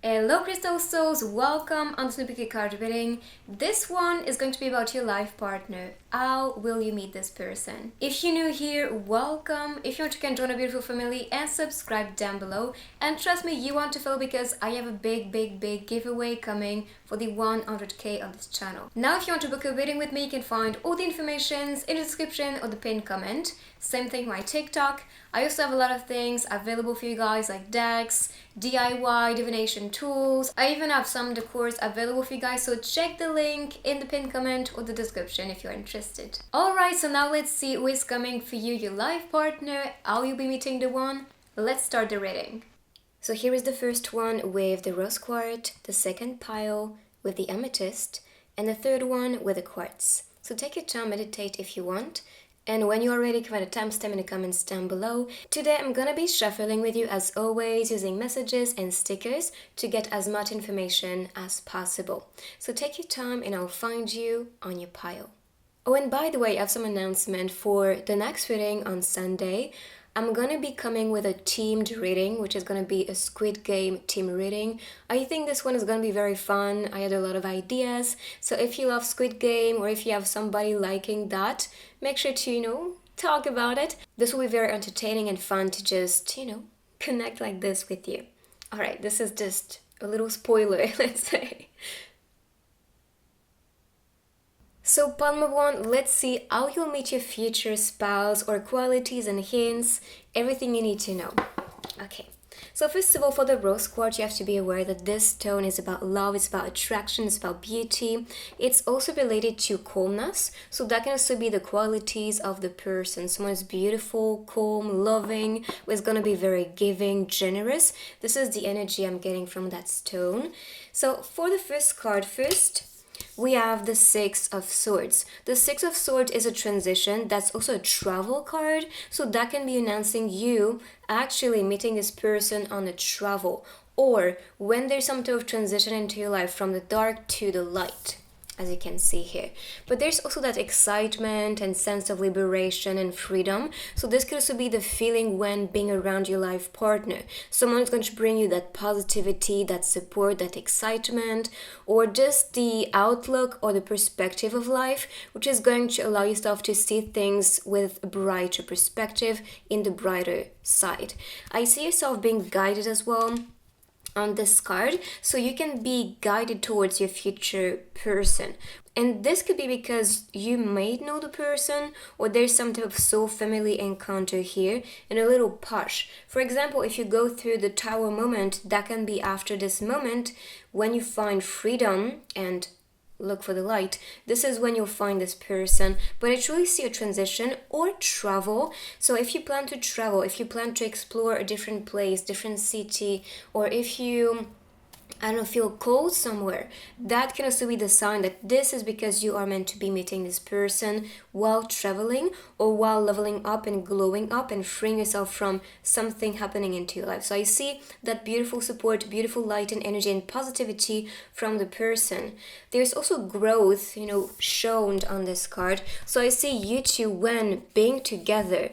Hello Crystal Souls, welcome on the Super Card reading. This one is going to be about your life partner. How will you meet this person? If you're new here, welcome. If you want, you can join a beautiful family and subscribe down below. And trust me, you want to follow because I have a big giveaway coming for the 100k on this channel. Now if you want to book a reading with me, you can find all the information in the description or the pinned comment. Same thing with my TikTok. I also have a lot of things available for you guys like decks, DIY, divination tools. I even have some decors available for you guys, so check the link in the pinned comment or the description if you're interested. Alright, so now let's see who is coming for you, your life partner, how you'll be meeting the one. Let's start the reading. So here is the first one with the rose quartz, the second pile with the amethyst, and the third one with the quartz. So take your time, meditate if you want. And when you are ready, give it a timestamp in the comments down below. Today I'm gonna be shuffling with you as always, using messages and stickers to get as much information as possible. So take your time and I'll find you on your pile. Oh, and by the way, I have some announcement for the next reading on Sunday. I'm gonna be coming with a themed reading, which is gonna be a Squid Game team reading. I think this one is gonna be very fun. I had a lot of ideas. So if you love Squid Game or if you have somebody liking that, make sure to, talk about it. This will be very entertaining and fun to just, connect like this with you. Alright, this is just a little spoiler, let's say. So pile number one, let's see how you'll meet your future spouse or qualities and hints, everything you need to know. Okay, so first of all, for the rose quartz, you have to be aware that this stone is about love, it's about attraction, it's about beauty. It's also related to calmness, so that can also be the qualities of the person. Someone is beautiful, calm, loving, who is going to be very giving, generous. This is the energy I'm getting from that stone. So for the first card, we have the Six of Swords. The Six of Swords is a transition. That's also a travel card. So that can be announcing you actually meeting this person on a travel. Or when there's some type of transition into your life from the dark to the light, as you can see here. But there's also that excitement and sense of liberation and freedom. So this could also be the feeling when being around your life partner. Someone is going to bring you that positivity, that support, that excitement, or just the outlook or the perspective of life, which is going to allow yourself to see things with a brighter perspective, in the brighter side. I see yourself being guided as well on this card, so you can be guided towards your future person. And this could be because you may know the person, or there's some type of soul family encounter here, and a little push. For example, if you go through the tower moment, that can be after this moment when you find freedom and look for the light. This is when you'll find this person. But I truly see a transition or travel. So if you plan to travel, if you plan to explore a different place, different city, or if you feel cold somewhere, that can also be the sign that this is because you are meant to be meeting this person while traveling or while leveling up and glowing up and freeing yourself from something happening into your life. So I see that beautiful support, beautiful light and energy and positivity from the person. There's also growth, shown on this card. So I see you two when being together,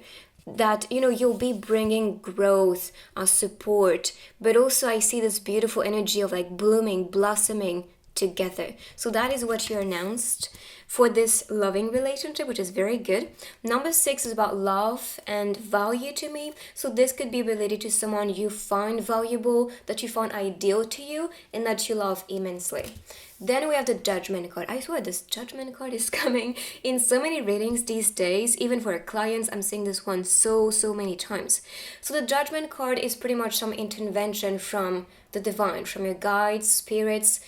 that you'll be bringing growth, support, but also I see this beautiful energy of like blooming, blossoming together. So that is what you announced for this loving relationship, which is very good. Number 6 is about love and value to me. So this could be related to someone you find valuable, that you find ideal to you, and that you love immensely. Then we have the Judgment card. I swear this Judgment card is coming in so many readings these days. Even for clients, I'm seeing this one so many times. So the Judgment card is pretty much some intervention from the divine, from your guides, spirits,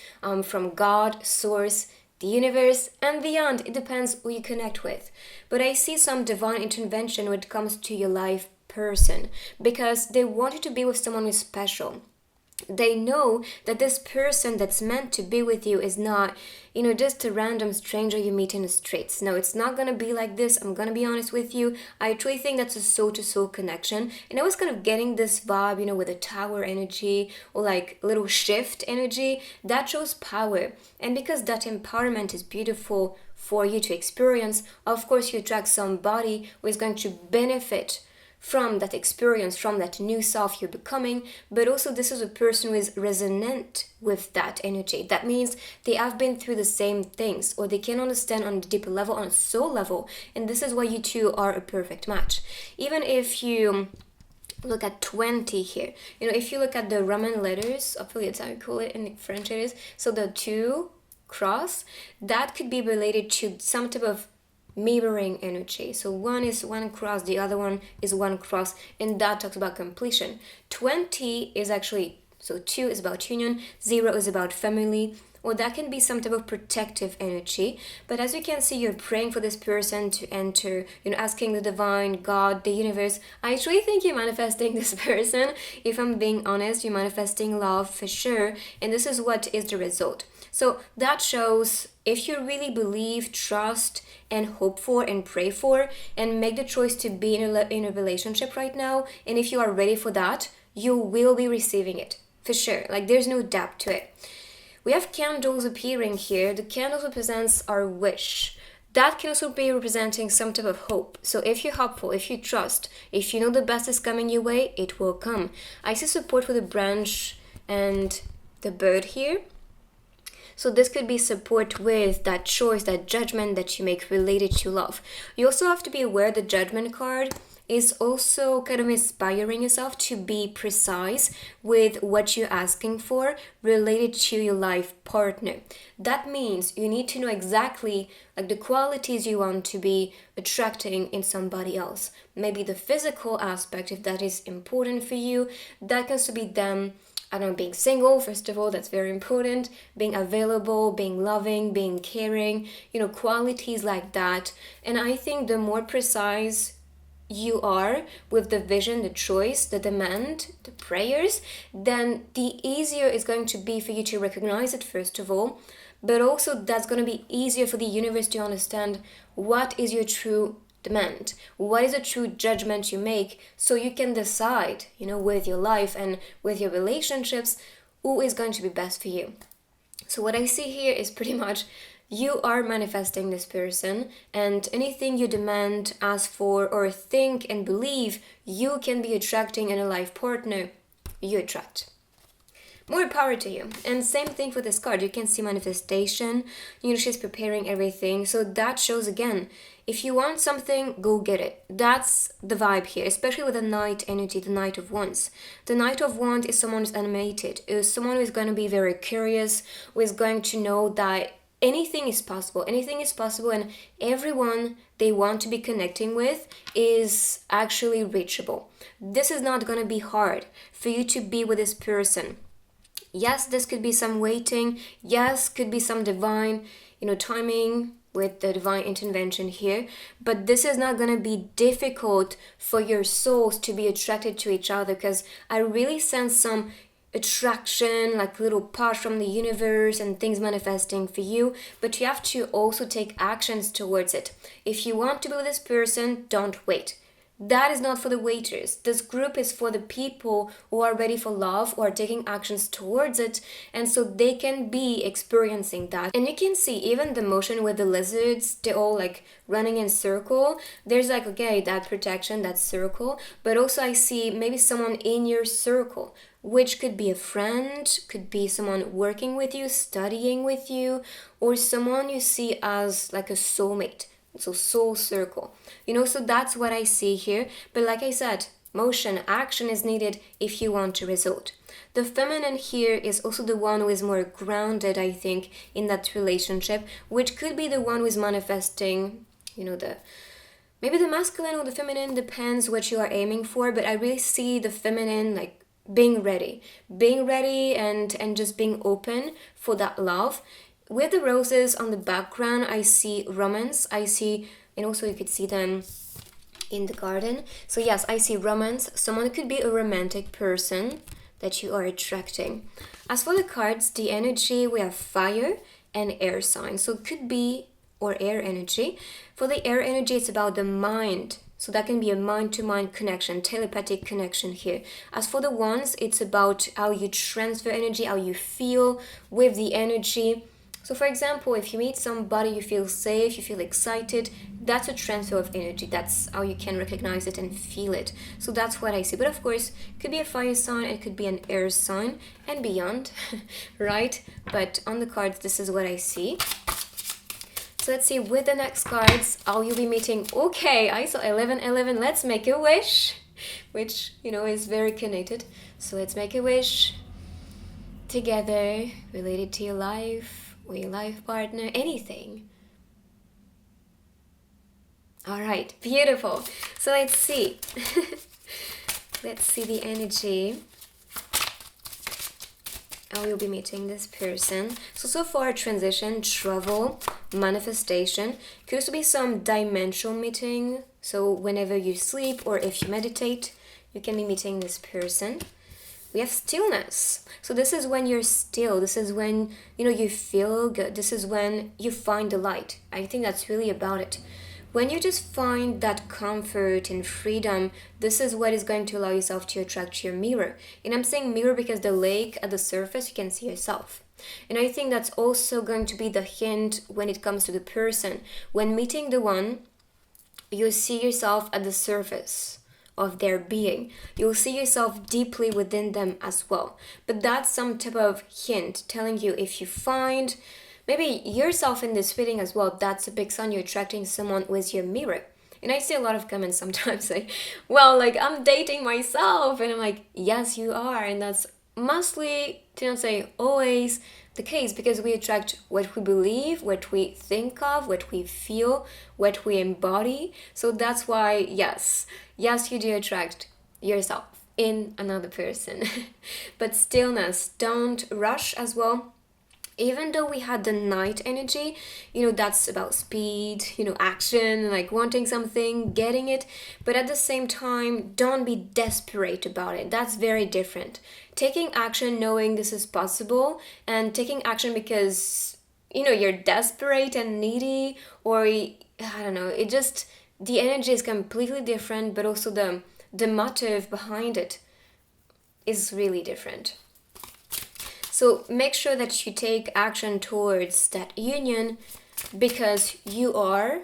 from God, source, the universe, and beyond. It depends who you connect with. But I see some divine intervention when it comes to your life person, because they want you to be with someone who's special. They know that this person that's meant to be with you is not, just a random stranger you meet in the streets. No, it's not gonna be like this. I'm gonna be honest with you. I truly think that's a soul-to-soul connection. And I was kind of getting this vibe, with a tower energy or like little shift energy. That shows power. And because that empowerment is beautiful for you to experience, of course you attract somebody who is going to benefit from that experience, from that new self you're becoming, but also this is a person who is resonant with that energy. That means they have been through the same things, or they can understand on a deeper level, on a soul level, and this is why you two are a perfect match. Even if you look at 20 here, if you look at the Roman letters, hopefully that's how you call it in French it is, so the 2 cross, that could be related to some type of mirroring energy. So one is 1 cross, the other one is 1 cross, and that talks about completion. 20 is actually, so 2 is about union, 0 is about family, or that can be some type of protective energy. But as you can see, you're praying for this person to enter, asking the divine, God, the universe. I actually think you're manifesting this person. If I'm being honest, you're manifesting love for sure, and this is what is the result. So that shows if you really believe, trust, and hope for and pray for and make the choice to be in a relationship right now, and if you are ready for that, you will be receiving it for sure. Like, there's no doubt to it. We have candles appearing here. The candles represents our wish. That can also be representing some type of hope. So if you're hopeful, if you trust, if you know the best is coming your way, it will come. I see support for the branch and the bird here. So this could be support with that choice, that judgment that you make related to love. You also have to be aware the judgment card is also kind of inspiring yourself to be precise with what you're asking for related to your life partner. That means you need to know exactly like the qualities you want to be attracting in somebody else. Maybe the physical aspect, if that is important for you, that can also be them, I don't know, being single, first of all, that's very important, being available, being loving, being caring, qualities like that. And I think the more precise you are with the vision, the choice, the demand, the prayers, then the easier it's going to be for you to recognize it, first of all, but also that's going to be easier for the universe to understand what is your true demand, what is a true judgment you make, so you can decide, with your life and with your relationships, who is going to be best for you. So what I see here is pretty much you are manifesting this person, and anything you demand, ask for, or think and believe you can be attracting in a life partner, you attract. More power to you. And same thing for this card. You can see manifestation. She's preparing everything. So that shows again, if you want something, go get it. That's the vibe here, especially with the Knight energy, the Knight of Wands. The Knight of Wands is someone who's animated, is someone who is going to be very curious, who is going to know that anything is possible, and everyone they want to be connecting with is actually reachable. This is not going to be hard for you to be with this person. Yes, this could be some waiting. Yes, could be some divine, timing with the divine intervention here. But this is not going to be difficult for your souls to be attracted to each other, because I really sense some attraction, like little push from the universe and things manifesting for you. But you have to also take actions towards it. If you want to be with this person, don't wait. That is not for the waiters. This group is for the people who are ready for love, or are taking actions towards it, and so they can be experiencing that. And you can see even the motion with the lizards, they're all like running in circle. There's like, okay, that protection, that circle, but also I see maybe someone in your circle, which could be a friend, could be someone working with you, studying with you, or someone you see as like a soulmate. So soul circle, so that's what I see here. But like I said, motion, action is needed if you want a result. The feminine here is also the one who is more grounded, I think, in that relationship, which could be the one who is manifesting, maybe the masculine or the feminine, depends what you are aiming for. But I really see the feminine like being ready and just being open for that love. With the roses on the background, I see romance. And also you could see them in the garden. So yes, I see romance. Someone could be a romantic person that you are attracting. As for the cards, the energy, we have fire and air sign. So it could be, or air energy. For the air energy, it's about the mind. So that can be a mind-to-mind connection, telepathic connection here. As for the wands, it's about how you transfer energy, how you feel with the energy. So for example, if you meet somebody, you feel safe, you feel excited, that's a transfer of energy. That's how you can recognize it and feel it. So that's what I see. But of course, it could be a fire sign, it could be an air sign, and beyond, right? But on the cards, this is what I see. So let's see with the next cards, how you'll be meeting. Okay, I saw 1111. Let's make a wish, which, is very connected. So let's make a wish together, related to your life or your life partner, anything. All right, beautiful. So let's see. Let's see the energy. How you'll be meeting this person. So far, transition, travel, manifestation. Could also be some dimensional meeting. So whenever you sleep or if you meditate, you can be meeting this person. We have stillness. So this is when you're still. This is when, you feel good. This is when you find the light. I think that's really about it. When you just find that comfort and freedom, this is what is going to allow yourself to attract your mirror. And I'm saying mirror because the lake at the surface, you can see yourself. And I think that's also going to be the hint when it comes to the person. When meeting the one, you see yourself at the surface of their being. You'll see yourself deeply within them as well. But that's some type of hint telling you if you find maybe yourself in this feeling as well, that's a big sign you're attracting someone with your mirror. And I see a lot of comments sometimes like, well, like I'm dating myself. And I'm like, yes, you are. And that's mostly, to not say always, the case because we attract what we believe, what we think of, what we feel, what we embody. So that's why, yes, you do attract yourself in another person. But stillness, don't rush as well. Even though we had the night energy, that's about speed, action, like wanting something, getting it. But at the same time, don't be desperate about it. That's very different. Taking action knowing this is possible and taking action because, you're desperate and needy or, I don't know, the energy is completely different, but also the motive behind it is really different. So make sure that you take action towards that union because you are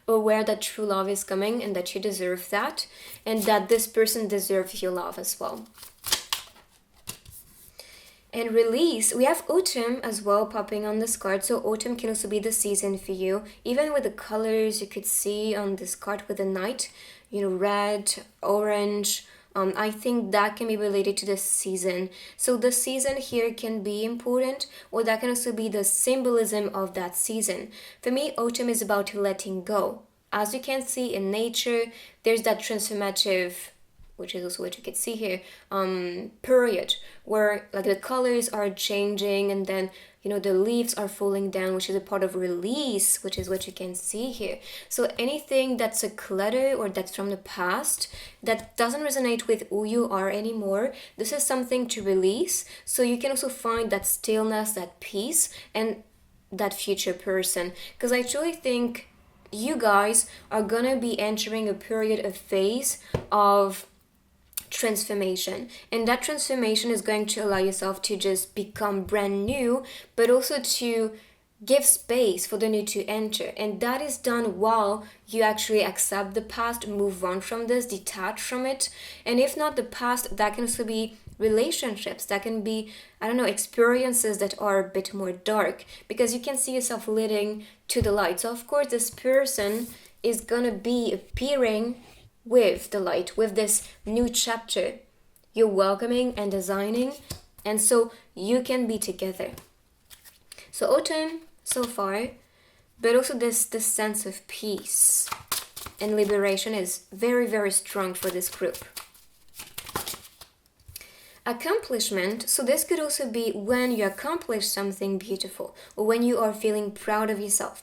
aware that true love is coming and that you deserve that and that this person deserves your love as well. And release, we have autumn as well popping on this card. So autumn can also be the season for you. Even with the colors you could see on this card with the night, red, orange, I think that can be related to the season. So the season here can be important, or that can also be the symbolism of that season. For me, autumn is about letting go. As you can see in nature, there's that transformative, which is also what you can see here, period where like the colors are changing and then the leaves are falling down, which is a part of release, which is what you can see here. So anything that's a clutter or that's from the past that doesn't resonate with who you are anymore, this is something to release. So you can also find that stillness, that peace, and that future person. Because I truly think you guys are gonna be entering a period, a phase of transformation, and that transformation is going to allow yourself to just become brand new, but also to give space for the new to enter. And that is done while you actually accept the past, move on from this, detach from it. And if not the past, that can also be relationships, that can be, experiences that are a bit more dark, because you can see yourself leading to the light. So of course this person is gonna be appearing with the light, with this new chapter you're welcoming and designing, and so you can be together. So autumn so far, but also this sense of peace and liberation is very, very strong for this group. Accomplishment, so this could also be when you accomplish something beautiful or when you are feeling proud of yourself.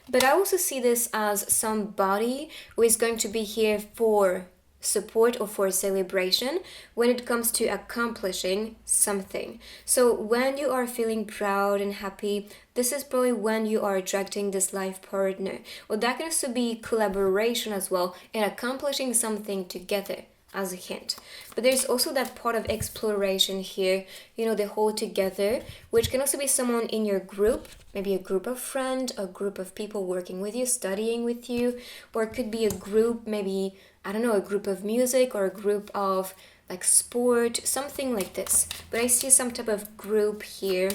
But I also see this as somebody who is going to be here for support or for celebration when it comes to accomplishing something. So when you are feeling proud and happy, this is probably when you are attracting this life partner. Or that can also be collaboration as well and accomplishing something together. as a hint. But there's also that part of exploration here, the whole together, which can also be someone in your group, maybe a group of friends, a group of people working with you, studying with you, or it could be a group, maybe, I don't know, a group of music or a group of like sport, something like this. But I see some type of group here,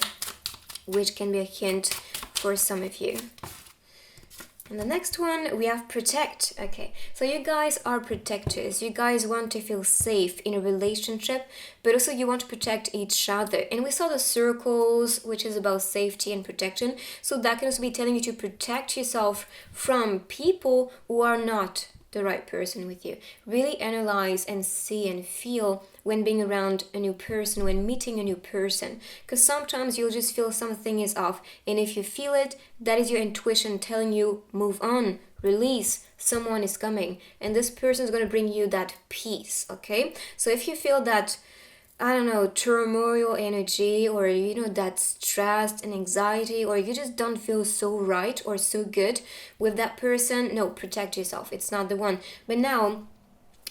which can be a hint for some of you. And the next one, we have protect. Okay, so you guys are protectors. You guys want to feel safe in a relationship, but also you want to protect each other. And we saw the circles, which is about safety and protection. So that can also be telling you to protect yourself from people who are not the right person with you. Really analyze and see and feel when being around a new person, when meeting a new person, because sometimes you'll just feel something is off, and if you feel it, that is your intuition telling you move on, release, someone is coming, and this person is going to bring you that peace. Okay, so if you feel that, I don't know, turmoil energy, or that stress and anxiety, or you just don't feel so right or so good with that person, no, protect yourself. It's not the one. But now,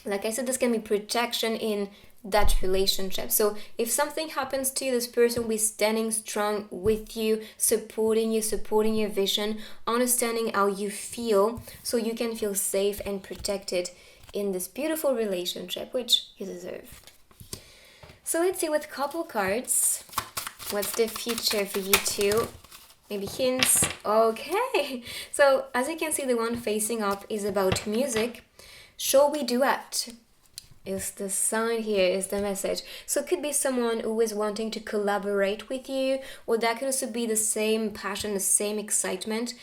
like I said, this can be protection in that relationship. So if something happens to you, this person will be standing strong with you, supporting your vision, understanding how you feel, so you can feel safe and protected in this beautiful relationship, which you deserve. So let's see with couple cards, what's the future for you two? Maybe hints. Okay, so as you can see, the one facing up is about music. Shall we duet? Is the sign here, is the message. So it could be someone who is wanting to collaborate with you, or that can also be the same passion, the same excitement,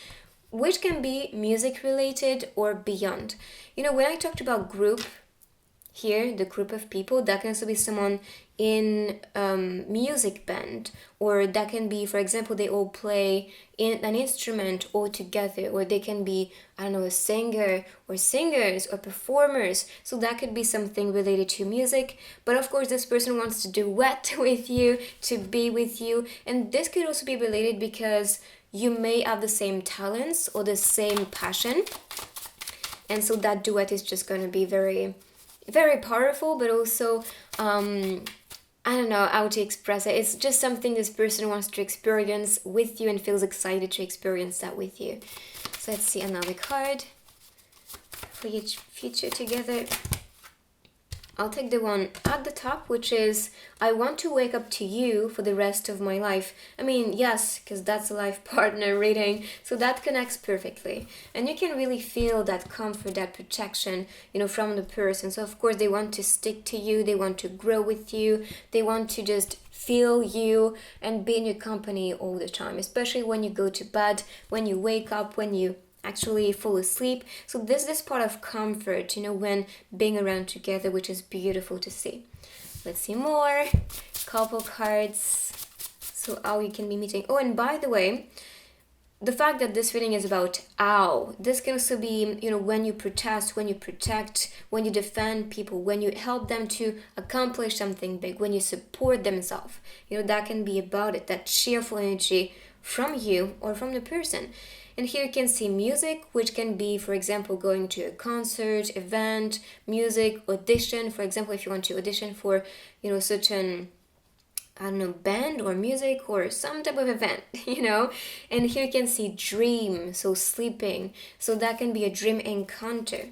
which can be music related or beyond. When I talked about group, here, the group of people, that can also be someone in music band, or that can be, for example, they all play in an instrument all together, or they can be, I don't know, a singer or singers or performers. So that could be something related to music. But of course, this person wants to duet with you, to be with you, and this could also be related because you may have the same talents or the same passion, and so that duet is just going to be very, very powerful, but also I don't know how to express it. It's just something this person wants to experience with you and feels excited to experience that with you. So let's see another card for your future together. I'll take the one at the top, which is, I want to wake up to you for the rest of my life. I mean, yes, because that's a life partner reading, so that connects perfectly. And you can really feel that comfort, that protection, from the person. So of course, they want to stick to you, they want to grow with you, they want to just feel you and be in your company all the time, especially when you go to bed, when you wake up, when you actually fall asleep. So this part of comfort, when being around together, which is beautiful to see. Let's see more couple cards, so how you can be meeting. Oh, and by the way, the fact that this reading is about how, this can also be, when you protest, when you protect, when you defend people, when you help them to accomplish something big, when you support themselves, that can be about it, that cheerful energy from you or from the person. And here you can see music, which can be, for example, going to a concert, event, music, audition. For example, if you want to audition for, such an, I don't know, band or music or some type of event, And here you can see dream, so sleeping. So that can be a dream encounter.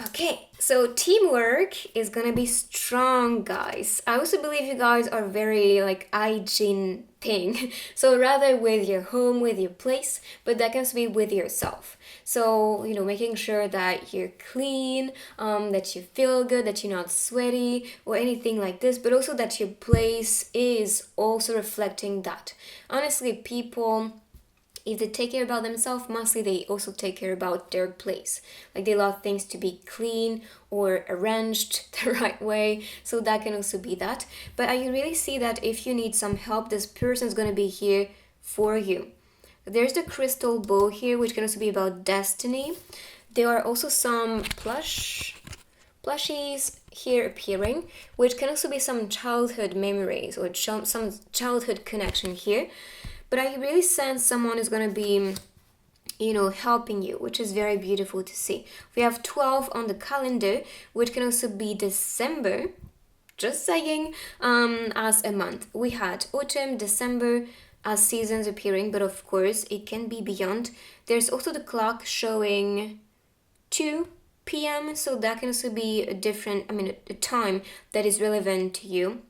Okay, so teamwork is gonna be strong, guys. I also believe you guys are very hygiene thing. So rather with your home, with your place, but that can also be with yourself. So, making sure that you're clean, that you feel good, that you're not sweaty or anything like this, but also that your place is also reflecting that. Honestly, people, if they take care about themselves, mostly they also take care about their place. They love things to be clean or arranged the right way. So that can also be that. But I really see that if you need some help, this person is going to be here for you. There's the crystal bowl here, which can also be about destiny. There are also some plushies here appearing, which can also be some childhood memories or some childhood connection here. But I really sense someone is going to be helping you, which is very beautiful to see. We have 12 on the calendar, which can also be December, just saying, as a month. We had autumn, December as seasons appearing, but of course it can be beyond. There's also the clock showing 2 p.m., so that can also be a time that is relevant to you.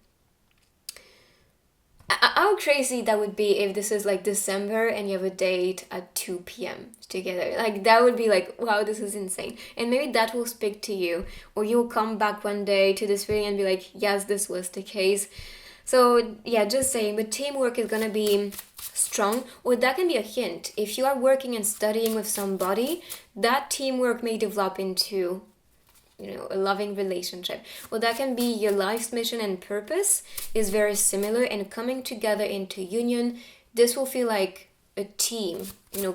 How crazy that would be if this is like December and you have a date at 2 p.m. together. Like, that would be like, wow, this is insane. And maybe that will speak to you, or you'll come back one day to this reading and be like, yes, this was the case. So yeah, just saying, but teamwork is gonna be strong, or that can be a hint. If you are working and studying with somebody, that teamwork may develop into a loving relationship. Or that can be your life's mission and purpose is very similar, and coming together into union, this will feel like a team,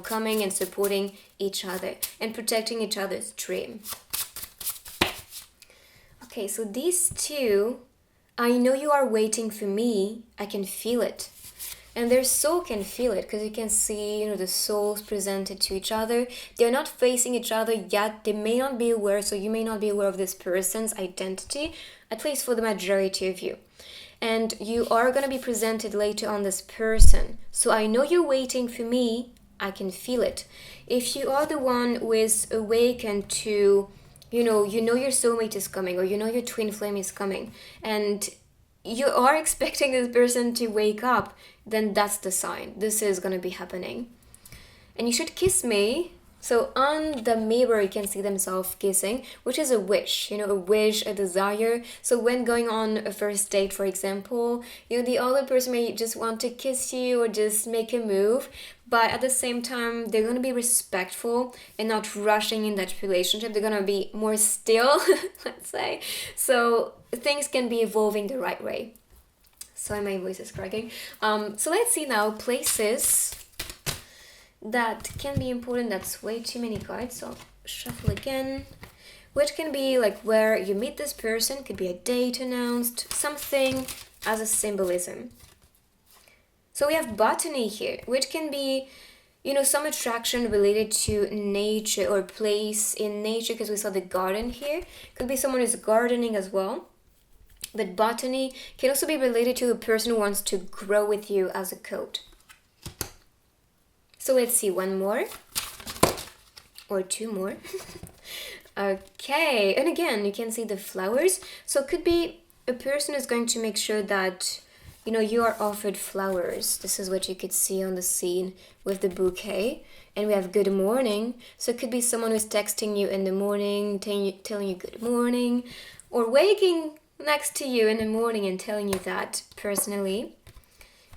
coming and supporting each other and protecting each other's dream. Okay, so these two, I know you are waiting for me, I can feel it. And their soul can feel it, because you can see, the souls presented to each other. They're not facing each other yet. They may not be aware, so you may not be aware of this person's identity, at least for the majority of you. And you are going to be presented later on this person. So I know you're waiting for me. I can feel it. If you are the one who is awakened to, your soulmate is coming, or your twin flame is coming, and you are expecting this person to wake up, then that's the sign. This is going to be happening. And you should kiss me. So on the mirror, you can see themselves kissing, which is a wish, a wish, a desire. So when going on a first date, for example, the other person may just want to kiss you or just make a move. But at the same time, they're going to be respectful and not rushing in that relationship. They're going to be more still, let's say. So things can be evolving the right way. Sorry, my voice is cracking. So let's see now places that can be important. That's way too many cards, so I'll shuffle again. Which can be like where you meet this person, could be a date announced, something as a symbolism. So we have botany here, which can be, some attraction related to nature or place in nature, because we saw the garden here. Could be someone who's gardening as well. But botany can also be related to a person who wants to grow with you as a coach. So let's see, one more. Or two more. Okay, and again, you can see the flowers. So it could be a person is going to make sure that, you are offered flowers. This is what you could see on the scene with the bouquet. And we have good morning. So it could be someone who's texting you in the morning, telling you good morning, or waking next to you in the morning and telling you that personally.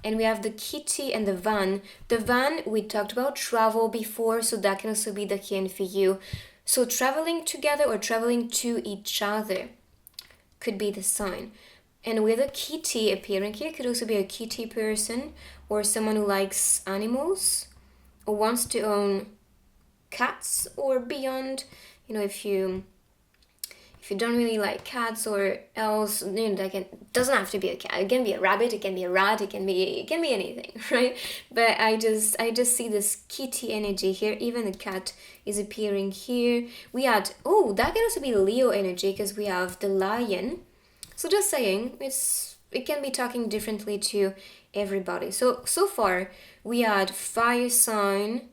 And we have the kitty and the van. The van, we talked about travel before, so that can also be the hint for you. So traveling together or traveling to each other could be the sign. And with a kitty appearing here, could also be a kitty person or someone who likes animals or wants to own cats or beyond. If you don't really like cats or else, doesn't have to be a cat. It can be a rabbit, it can be a rat, it can be anything, right? But I just see this kitty energy here. Even the cat is appearing here. We had, that can also be Leo energy, because we have the lion. So just saying, it can be talking differently to everybody. So far we had fire sign,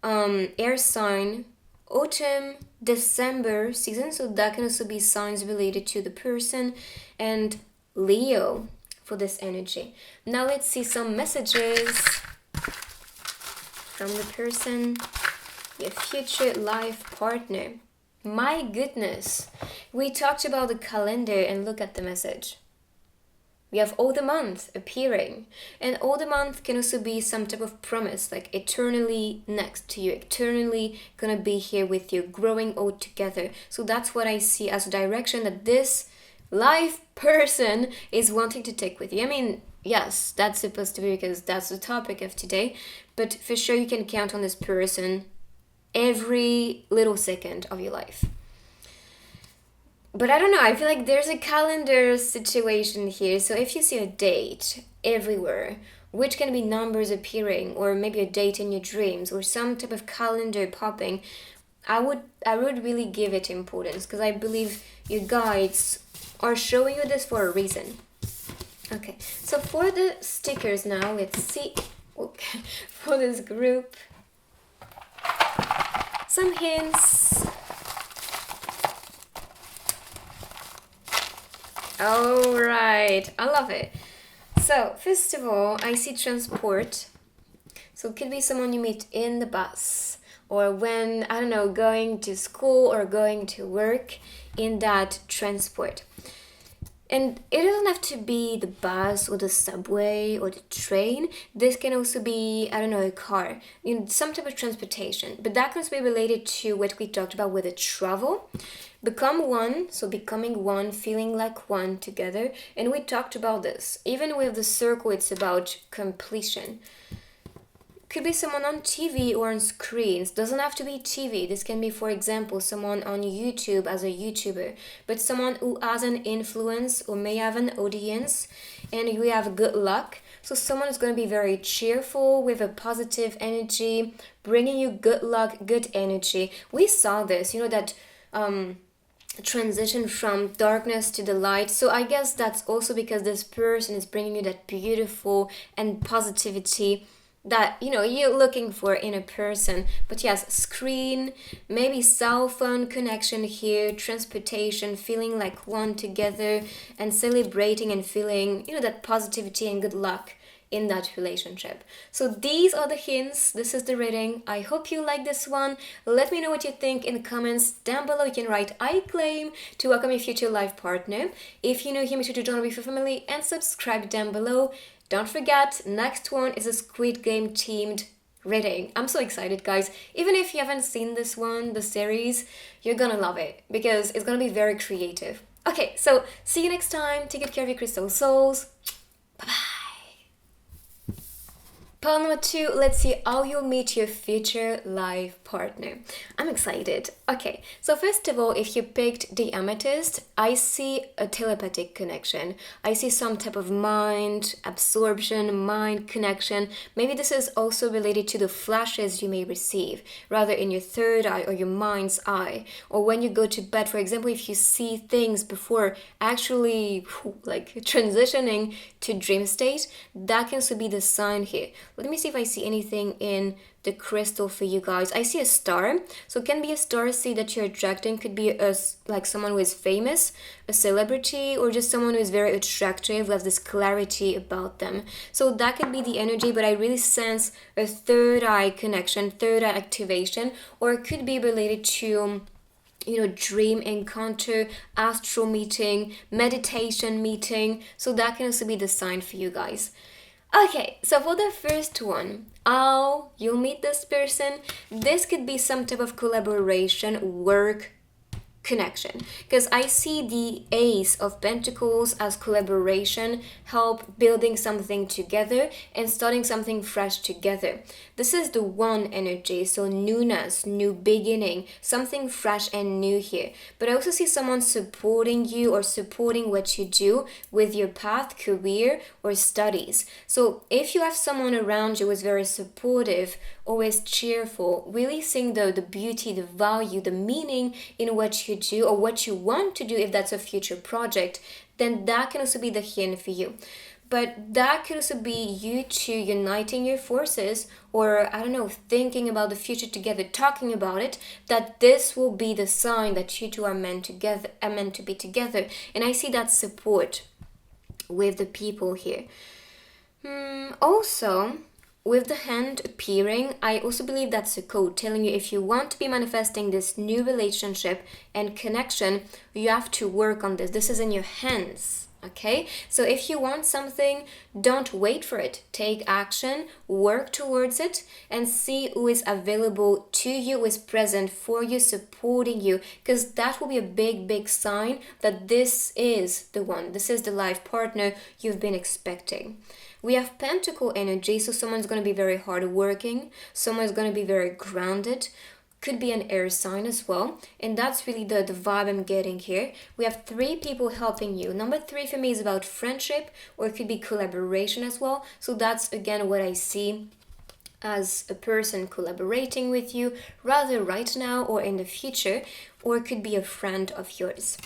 air sign, autumn, December season, so that can also be signs related to the person, and Leo for this energy. Now let's see some messages from the person, your future life partner. My goodness, we talked about the calendar and look at the message. We have all the month appearing, and all the month can also be some type of promise, like eternally next to you, eternally gonna be here with you, growing all together. So that's what I see as a direction that this life person is wanting to take with you. Yes, that's supposed to be because that's the topic of today, but for sure you can count on this person every little second of your life. But I don't know, I feel like there's a calendar situation here. So if you see a date everywhere, which can be numbers appearing, or maybe a date in your dreams, or some type of calendar popping, I would really give it importance, because I believe your guides are showing you this for a reason. Okay, so for the stickers now, let's see. Okay, for this group, some hints. All right, I love it. So first of all, I see transport. So it could be someone you meet in the bus, or when, I don't know, going to school or going to work in that transport. And it doesn't have to be the bus or the subway or the train. This can also be, I don't know, a car, some type of transportation. But that can also be related to what we talked about with the travel. Become one, so becoming one, feeling like one together. And we talked about this. Even with the circle, it's about completion. Could be someone on TV or on screens. Doesn't have to be TV. This can be, for example, someone on YouTube as a YouTuber, but someone who has an influence or may have an audience, and you have good luck. So someone is going to be very cheerful with a positive energy, bringing you good luck, good energy. We saw this, that transition from darkness to the light. So I guess that's also because this person is bringing you that beautiful and positivity that you're looking for in a person. But yes, screen, maybe cell phone connection here, transportation, feeling like one together, and celebrating and feeling that positivity and good luck in that relationship. So these are the hints. This is the reading. I hope you like this one. Let me know what you think in the comments down below. You can write I claim to welcome your future life partner. If you're new here, make sure to join with your family and subscribe down below. Don't forget, next one is a Squid Game themed reading. I'm so excited, guys. Even if you haven't seen this one, the series, you're gonna love it because it's gonna be very creative. Okay, so see you next time. Take good care of your crystal souls. Bye-bye. Part number 2, let's see how you'll meet your future life partner. I'm excited. Okay, so first of all, if you picked the amethyst, I see a telepathic connection. I see some type of mind absorption, mind connection. Maybe this is also related to the flashes you may receive, rather in your third eye or your mind's eye. Or when you go to bed, for example, if you see things before actually like transitioning to dream state, that can also be the sign here. Let me see if I see anything in the crystal for you guys. I see a star. So it can be a star seed that you're attracting. Could be like someone who is famous, a celebrity, or just someone who is very attractive, who has this clarity about them. So that could be the energy, but I really sense a third eye connection, third eye activation, or it could be related to dream encounter, astral meeting, meditation meeting. So that can also be the sign for you guys. Okay, so for the first one, how you'll meet this person, this could be some type of collaboration, work, connection, because I see the Ace of Pentacles as collaboration, help building something together and starting something fresh together. This is the one energy, so newness, new beginning, something fresh and new here. But I also see someone supporting you or supporting what you do with your path, career, or studies. So if you have someone around you who is very supportive, always cheerful, really seeing the beauty, the value, the meaning in what you do or what you want to do, if that's a future project, then that can also be the hint for you. But that could also be you two uniting your forces, or I don't know, thinking about the future together, talking about it, that this will be the sign that you two are meant to be together. And I see that support with the people here. Also, with the hand appearing, I also believe that's a code telling you if you want to be manifesting this new relationship and connection, you have to work on this. This is in your hands. Okay, so if you want something, don't wait for it. Take action, work towards it, and see who is available to you, who is present for you, supporting you, because that will be a big sign that this is the one. This is the life partner you've been expecting. We have Pentacle energy, so someone's going to be very hardworking, someone's going to be very grounded, could be an air sign as well. And that's really the vibe I'm getting here. We have 3 people helping you. Number 3 for me is about friendship, or it could be collaboration as well. So that's again what I see as a person collaborating with you, rather right now or in the future, or it could be a friend of yours.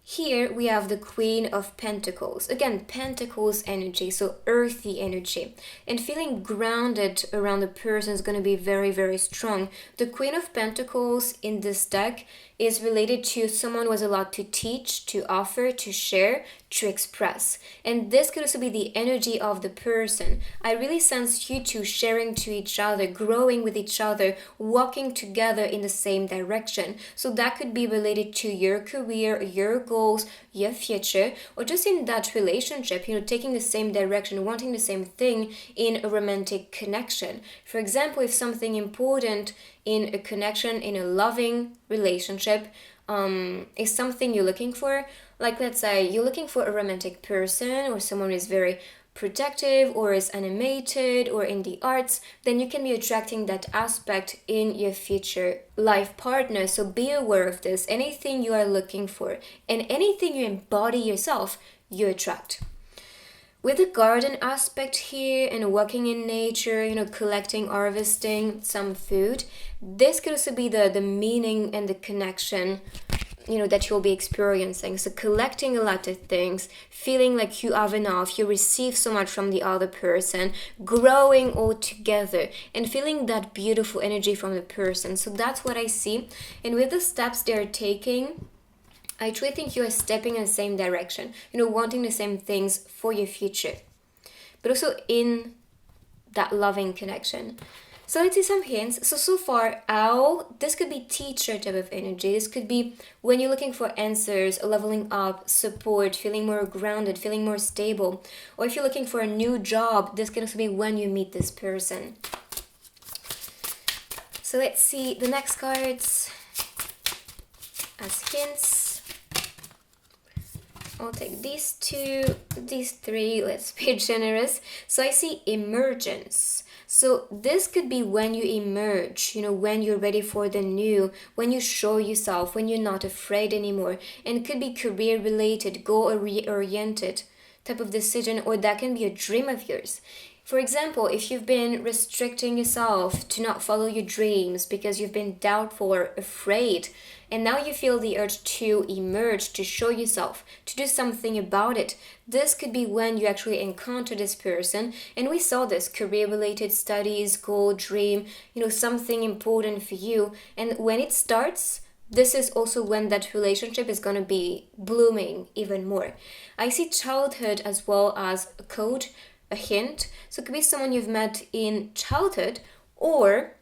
Here we have the Queen of Pentacles. Again, Pentacles energy, so earthy energy. And feeling grounded around the person is going to be very, very strong. The Queen of Pentacles in this deck is related to someone who has a lot to teach, to offer, to share, to express. And this could also be the energy of the person. I really sense you two sharing to each other, growing with each other, walking together in the same direction. So that could be related to your career, your goals, your future, or just in that relationship, taking the same direction, wanting the same thing in a romantic connection. For example, if something important in a connection, in a loving relationship, is something you're looking for, like let's say you're looking for a romantic person or someone who is very protective or is animated or in the arts, then you can be attracting that aspect in your future life partner. So be aware of this. Anything you are looking for and anything you embody yourself, you attract. With the garden aspect here and working in nature, collecting, harvesting some food, this could also be the meaning and the connection, that you'll be experiencing. So collecting a lot of things, feeling like you have enough, you receive so much from the other person, growing all together and feeling that beautiful energy from the person. So that's what I see. And with the steps they're taking, I truly think you are stepping in the same direction, wanting the same things for your future, but also in that loving connection. So let's see some hints. So far, this could be teacher type of energy. This could be when you're looking for answers, leveling up, support, feeling more grounded, feeling more stable. Or if you're looking for a new job, this can also be when you meet this person. So let's see the next cards as hints. I'll take these 2, these 3, let's be generous. So I see emergence. So this could be when you emerge, when you're ready for the new, when you show yourself, when you're not afraid anymore. And it could be career related, goal oriented type of decision, or that can be a dream of yours. For example, if you've been restricting yourself to not follow your dreams because you've been doubtful or afraid, and now you feel the urge to emerge, to show yourself, to do something about it, this could be when you actually encounter this person. And we saw this, career-related studies, goal, dream, something important for you. And when it starts, this is also when that relationship is going to be blooming even more. I see childhood as well as a code, a hint. So it could be someone you've met in childhood, or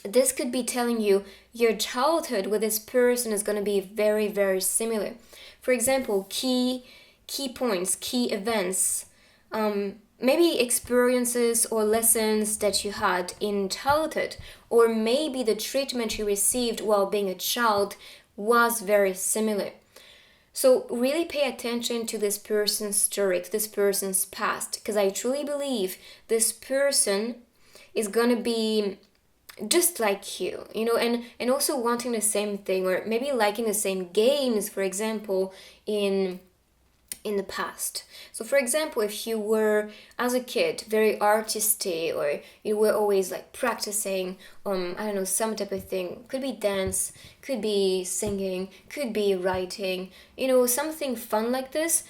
this could be telling you your childhood with this person is going to be very, very similar. For example, key points, key events, maybe experiences or lessons that you had in childhood, or maybe the treatment you received while being a child was very similar. So really pay attention to this person's story, to this person's past, because I truly believe this person is going to be just like you, and also wanting the same thing, or maybe liking the same games, for example, in the past. So for example, if you were as a kid very artistic, or you were always like practicing some type of thing, could be dance, could be singing, could be writing, something fun like this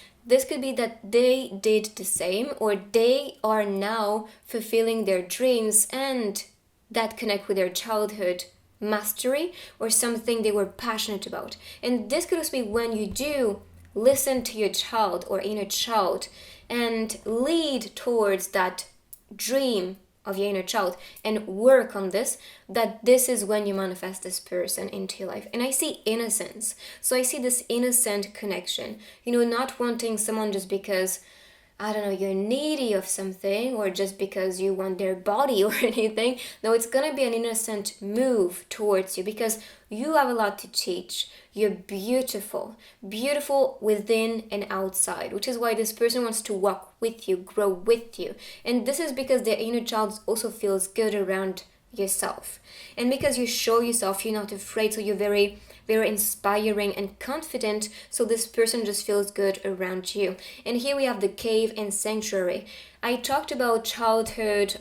could be that they did the same, or they are now fulfilling their dreams and that connect with their childhood mastery or something they were passionate about. And this could also be when you do listen to your child or inner child and lead towards that dream of your inner child and work on this, that this is when you manifest this person into your life. And I see innocence. So I see this innocent connection, not wanting someone just because, you're needy of something, or just because you want their body or anything. No, it's gonna be an innocent move towards you because you have a lot to teach. You're beautiful within and outside, which is why this person wants to walk with you, grow with you. And this is because their inner child also feels good around yourself. And because you show yourself, you're not afraid, so you're very, very inspiring and confident, so this person just feels good around you. And here we have the cave and sanctuary. I talked about childhood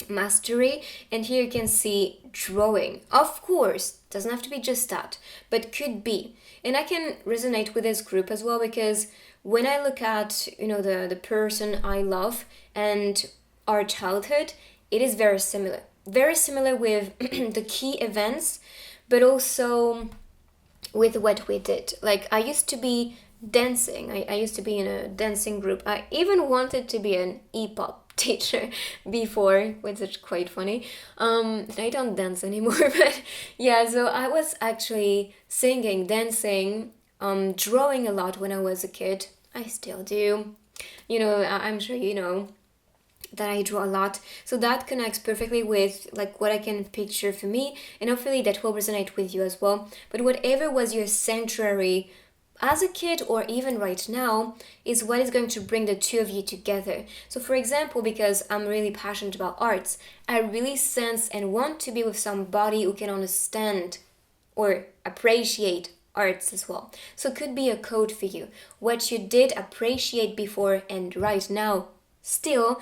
mastery, and here you can see drawing. Of course, doesn't have to be just that, but could be. And I can resonate with this group as well, because when I look at, the person I love and our childhood, it is very similar. Very similar with the key events, but also with what we did. Like, I used to be dancing. I used to be in a dancing group. I even wanted to be an E-pop teacher before, which is quite funny. I don't dance anymore, but yeah, so I was actually singing, dancing, drawing a lot when I was a kid. I still do. I'm sure you know that I draw a lot. So that connects perfectly with like what I can picture for me, and hopefully that will resonate with you as well. But whatever was your sanctuary as a kid or even right now is what is going to bring the two of you together. So for example, because I'm really passionate about arts, I really sense and want to be with somebody who can understand or appreciate arts as well. So it could be a code for you. What you did appreciate before and right now still,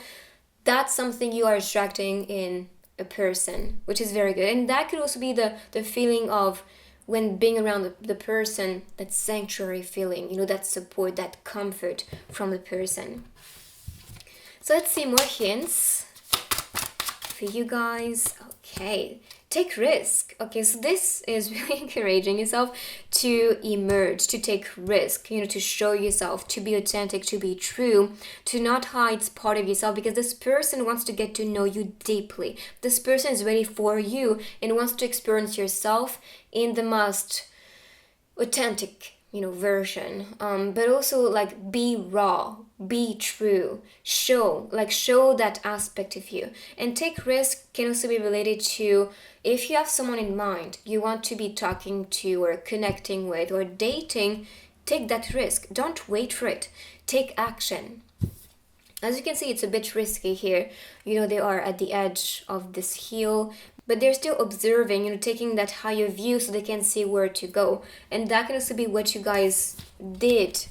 that's something you are attracting in a person, which is very good. And that could also be the feeling of when being around the person, that sanctuary feeling, that support, that comfort from the person. So let's see more hints for you guys. Okay, take risk. Okay, so this is really encouraging yourself to emerge, to take risk, to show yourself, to be authentic, to be true, to not hide part of yourself, because this person wants to get to know you deeply. This person is ready for you and wants to experience yourself in the most authentic version, but also like be raw, be true, show that aspect of you. And take risk can also be related to if you have someone in mind you want to be talking to or connecting with or dating. Take that risk, don't wait for it, take action. As you can see, it's a bit risky here. They are at the edge of this hill, but they're still observing, taking that higher view so they can see where to go. And that can also be what you guys did,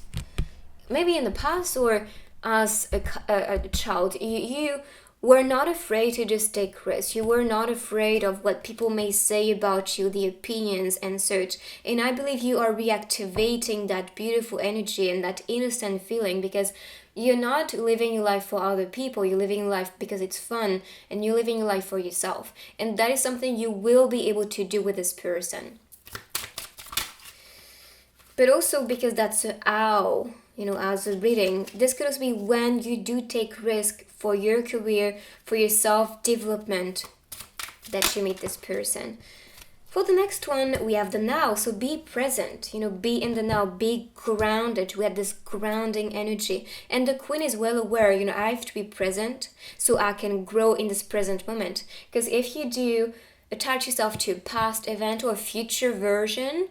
maybe in the past or as a child. You were not afraid to just take risks. You were not afraid of what people may say about you, the opinions and such. And I believe you are reactivating that beautiful energy and that innocent feeling, because you're not living your life for other people. You're living your life because it's fun, and you're living your life for yourself. And that is something you will be able to do with this person. But also because that's as a reading, this could also be when you do take risk for your career, for your self-development, that you meet this person. For the next one, we have the now. So be present, be in the now, be grounded. We have this grounding energy. And the Queen is well aware, I have to be present so I can grow in this present moment. Because if you do attach yourself to a past event or a future version,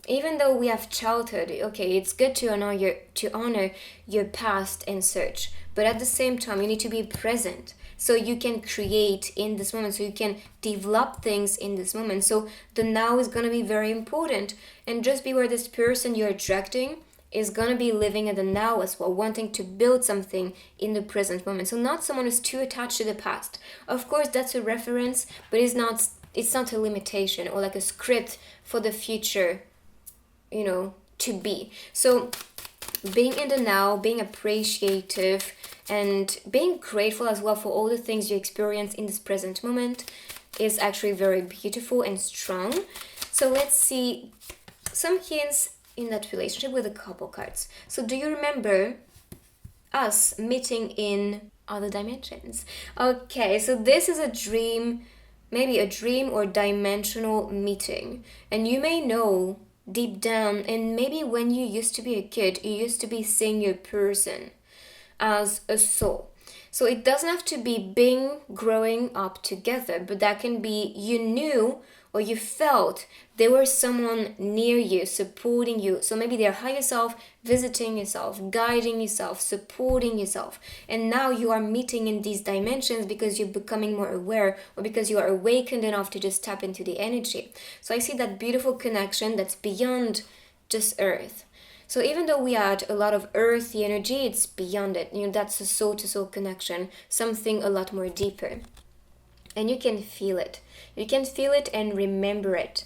even though we have childhood, okay, it's good to honor your past and such. But at the same time, you need to be present, so you can create in this moment, so you can develop things in this moment. So the now is going to be very important. And just be where this person you're attracting is going to be living in the now as well, wanting to build something in the present moment. So not someone who's too attached to the past. Of course, that's a reference, but it's not a limitation or like a script for the future, to be. So being in the now, being appreciative, and being grateful as well for all the things you experience in this present moment is actually very beautiful and strong. So let's see some hints in that relationship with the couple cards. So do you remember us meeting in other dimensions? Okay, so this is a dream, maybe a dream or dimensional meeting. And you may know deep down, and maybe when you used to be a kid, you used to be seeing your person as a soul. So it doesn't have to be being growing up together, but that can be you knew or you felt there was someone near you, supporting you. So maybe their higher self visiting yourself, guiding yourself, supporting yourself. And now you are meeting in these dimensions because you're becoming more aware, or because you are awakened enough to just tap into the energy. So I see that beautiful connection that's beyond just earth. So even though we had a lot of earthy energy, it's beyond it. That's a soul to soul connection, something a lot more deeper. And you can feel it. You can feel it and remember it.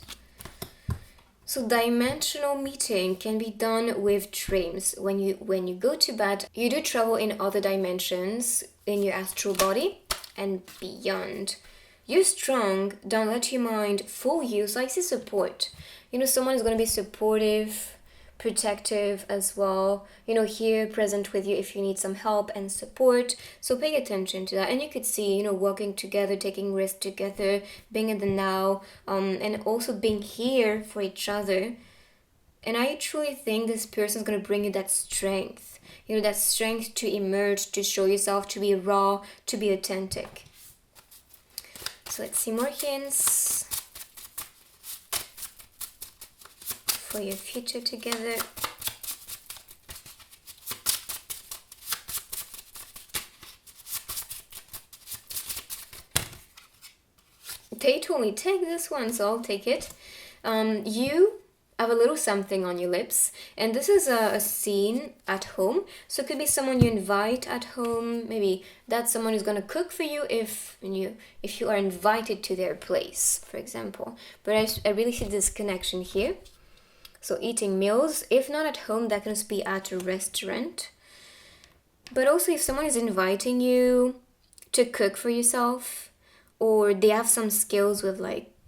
So dimensional meeting can be done with dreams. When you go to bed, you do travel in other dimensions in your astral body and beyond. You're strong. Don't let your mind fool you. So I see support. Someone is going to be supportive, protective as well, here present with you if you need some help and support. So pay attention to that. And you could see, working together, taking risks together, being in the now, and also being here for each other. And I truly think this person is going to bring you that strength, that strength to emerge, to show yourself, to be raw, to be authentic. So let's see more hints for your future together. They told me take this one, so I'll take it. You have a little something on your lips, and this is a scene at home. So it could be someone you invite at home. Maybe that's someone who's gonna cook for you if you are invited to their place, for example. But I really see this connection here. So eating meals, if not at home, that can be at a restaurant. But also if someone is inviting you to cook for yourself, or they have some skills with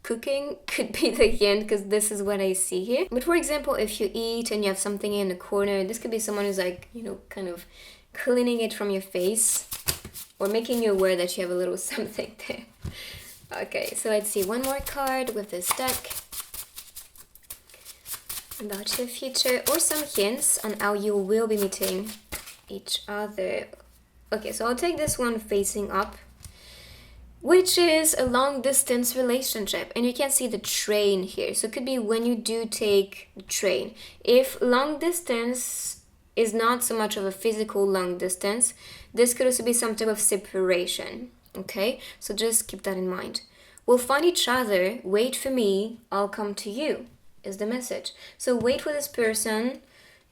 cooking, could be the hint, because this is what I see here. But for example, if you eat and you have something in the corner, this could be someone who's kind of cleaning it from your face, or making you aware that you have a little something there. Okay, so let's see one more card with this deck about your future, or some hints on how you will be meeting each other. Okay, so I'll take this one facing up, which is a long distance relationship, and you can see the train here. So it could be when you do take the train. If long distance is not so much of a physical long distance, this could also be some type of separation. Okay, so just keep that in mind. We'll find each other, wait for me, I'll come to you, is the message. So wait for this person,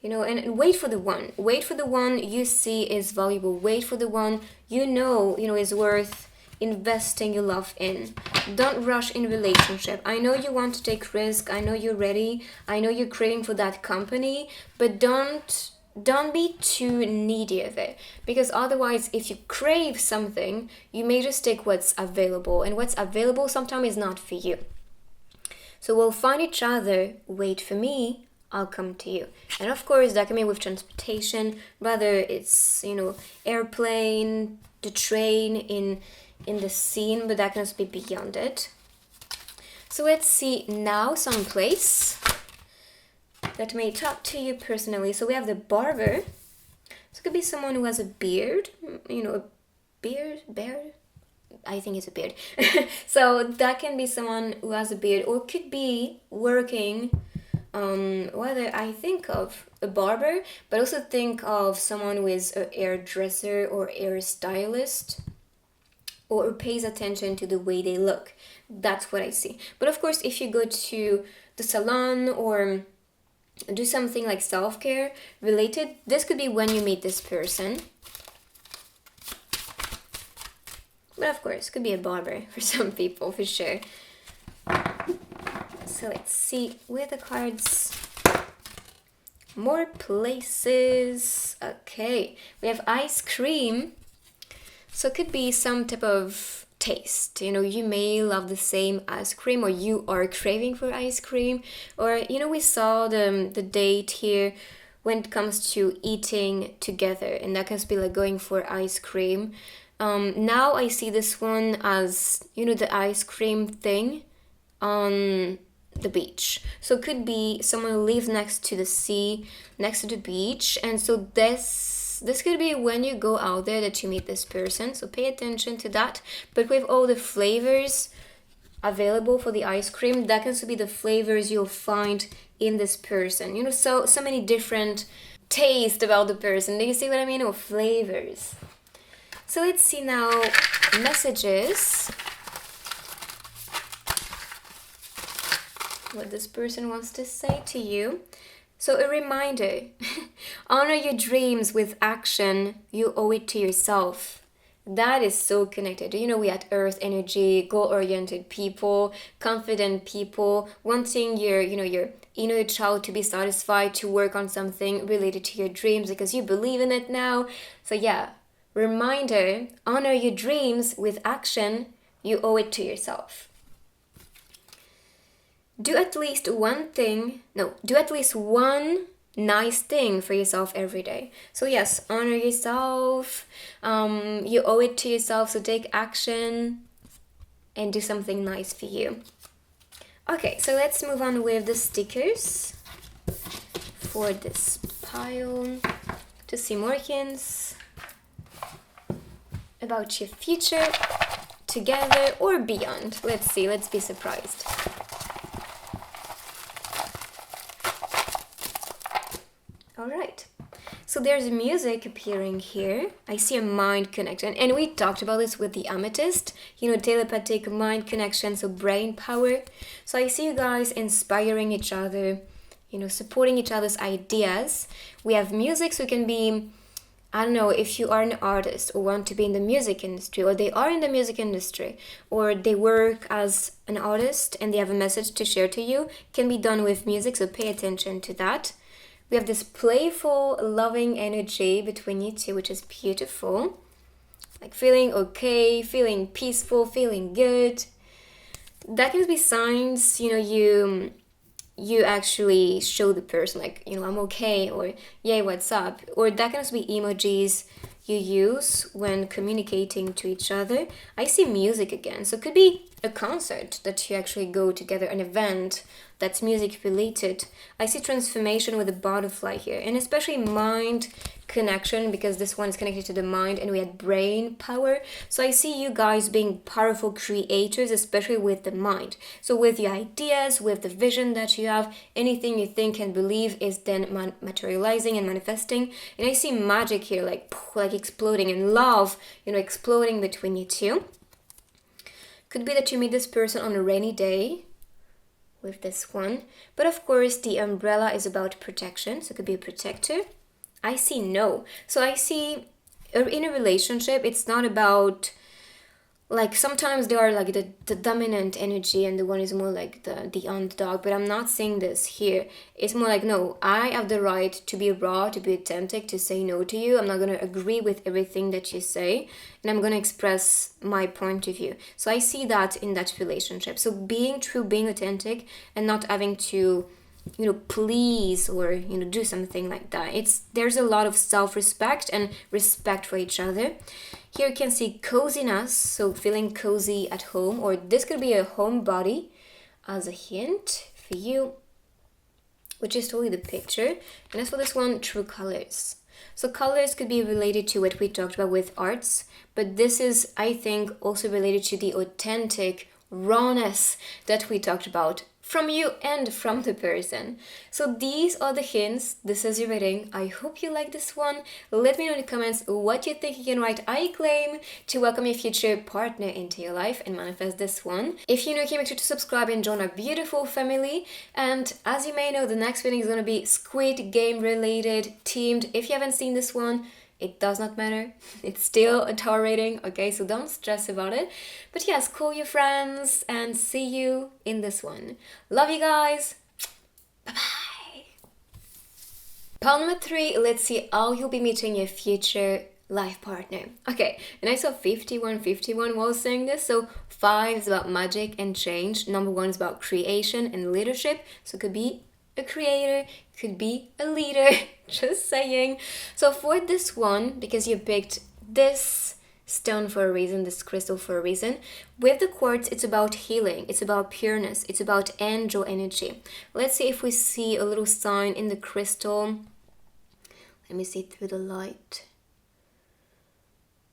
and wait for the one. Wait for the one you see is valuable. Wait for the one is worth investing your love in. Don't rush in relationship. I know you want to take risk. I know you're ready. I know you're craving for that company, but don't be too needy of it, because otherwise if you crave something, you may just take what's available, and what's available sometimes is not for you. So we'll find each other, wait for me, I'll come to you. And of course that can be with transportation, whether it's airplane, the train, in the scene, but that can also be beyond it. So let's see now some place that may talk to you personally. So we have the barber. So it could be someone who has a beard, a beard. I think it's a beard. So that can be someone who has a beard, or could be working, whether I think of a barber, but also think of someone who is a hairdresser or hairstylist, or pays attention to the way they look. That's what I see. But of course, if you go to the salon or do something like self-care related, this could be when you meet this person. But of course, it could be a barber for some people, for sure. So let's see with the cards. More places. Okay, we have ice cream. So it could be some type of taste. You may love the same ice cream, or you are craving for ice cream. Or, we saw the date here when it comes to eating together, and that can be like going for ice cream. Now I see this one as, the ice cream thing on the beach. So it could be someone who lives next to the sea, next to the beach, and so this yes, this could be when you go out there that you meet this person, so pay attention to that. But with all the flavors available for the ice cream, that can also be the flavors you'll find in this person. You know, so many different tastes about the person. Do you see what I mean? Or flavors. So let's see now messages. What this person wants to say to you. So a reminder, honor your dreams with action. You owe it to yourself. That is so connected. You know, we had earth energy, goal-oriented people, confident people, wanting your inner child to be satisfied, to work on something related to your dreams because you believe in it now. So yeah, reminder, honor your dreams with action. You owe it to yourself. Do at least one nice thing for yourself every day. So yes, honor yourself. You owe it to yourself, so take action and do something nice for you. Okay, so let's move on with the stickers for this pile to see more hints about your future together or beyond. Let's see, let's be surprised. Alright, so there's music appearing here. I see a mind connection, and we talked about this with the amethyst, you know, telepathic mind connection, so brain power. So I see you guys inspiring each other, you know, supporting each other's ideas. We have music, so it can be, I don't know, if you are an artist or want to be in the music industry, or they are in the music industry, or they work as an artist and they have a message to share to you, can be done with music, so pay attention to that. We have this playful, loving energy between you two, which is beautiful. Like feeling okay, feeling peaceful, feeling good. That can be signs, you know, you actually show the person, like, you know, I'm okay, or yay, what's up. Or that can also be emojis you use when communicating to each other. I see music again, so it could be a concert that you actually go together, an event that's music related. I see transformation with the butterfly here, and especially mind connection, because this one is connected to the mind, and we had brain power. So I see you guys being powerful creators, especially with the mind. So with your ideas, with the vision that you have, anything you think and believe is then materializing and manifesting. And I see magic here, like exploding, and love, you know, exploding between you two. Could be that you meet this person on a rainy day with this one. But of course, the umbrella is about protection, so it could be a protector. I see no. So I see in a relationship, it's not about, like, sometimes they are like the dominant energy and the one is more like the underdog, but I'm not saying this here. It's more like, no, I have the right to be raw, to be authentic, to say no to you. I'm not going to agree with everything that you say, and I'm going to express my point of view. So I see that in that relationship. So being true, being authentic, and not having to, you know, please or, you know, do something like that. There's a lot of self-respect and respect for each other. Here you can see coziness, so feeling cozy at home, or this could be a homebody as a hint for you, which is totally the picture. And as for this one, true colors. So colors could be related to what we talked about with arts, but this is, I think, also related to the authentic rawness that we talked about from you and from the person. So these are the hints. This is your reading. I hope you like this one. Let me know in the comments what you think. You can write I claim to welcome your future partner into your life and manifest this one. If you're new here, make sure to subscribe and join our beautiful family. And as you may know, the next reading is going to be Squid Game related, themed. If you haven't seen this one, it does not matter. It's still a tower rating, okay? So don't stress about it. But yes, call your friends and see you in this one. Love you guys. Bye-bye. Pile number 3, let's see how you'll be meeting your future life partner. Okay, and I saw 51 while saying this. So 5 is about magic and change. Number 1 is about creation and leadership. So it could be a creator, could be a leader, just saying. So for this one, because you picked this stone for a reason, this crystal for a reason, with the quartz, it's about healing, it's about pureness, it's about angel energy. Let's see if we see a little sign in the crystal Let me see through the light.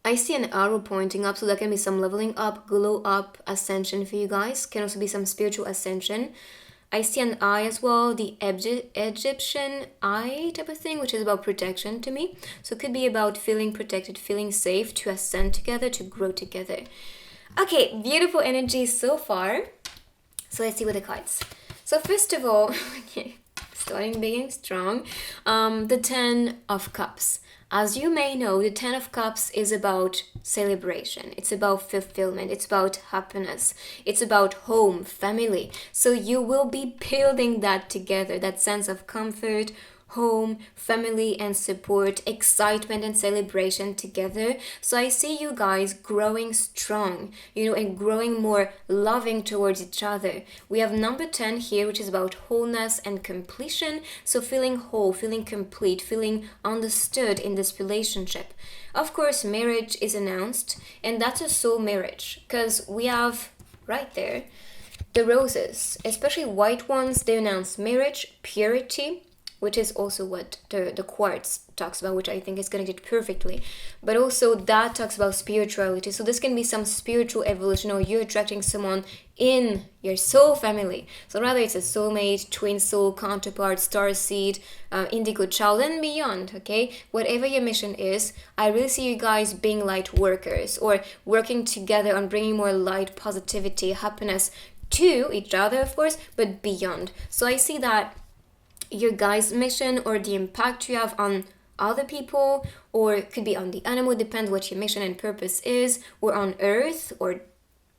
I see an arrow pointing up, so that can be some leveling up, glow up, ascension for you guys. Can also be some spiritual ascension. I see an eye as well, the Egyptian eye type of thing, which is about protection to me. So it could be about feeling protected, feeling safe, to ascend together, to grow together. Okay, beautiful energy so far. So let's see with the cards. So first of all, okay, starting big and strong, the 10 of Cups. As you may know, the 10 of Cups is about celebration. It's about fulfillment. It's about happiness. It's about home, family. So you will be building that together, that sense of comfort, home, family, and support, excitement and celebration together. So I see you guys growing strong, and growing more loving towards each other. We have number 10 here, which is about wholeness and completion. So feeling whole, feeling complete, feeling understood in this relationship. Of course, marriage is announced, and that's a soul marriage, because we have right there the roses, especially white ones. They announce marriage, purity, which is also what the quartz talks about, which I think is connected perfectly. But also that talks about spirituality. So this can be some spiritual evolution, or you're attracting someone in your soul family. So rather it's a soulmate, twin soul, counterpart, star seed, indigo child, and beyond, okay? Whatever your mission is, I really see you guys being light workers, or working together on bringing more light, positivity, happiness to each other, of course, but beyond. So I see that your guys' mission, or the impact you have on other people, or it could be on the animal, depends what your mission and purpose is, or on earth, or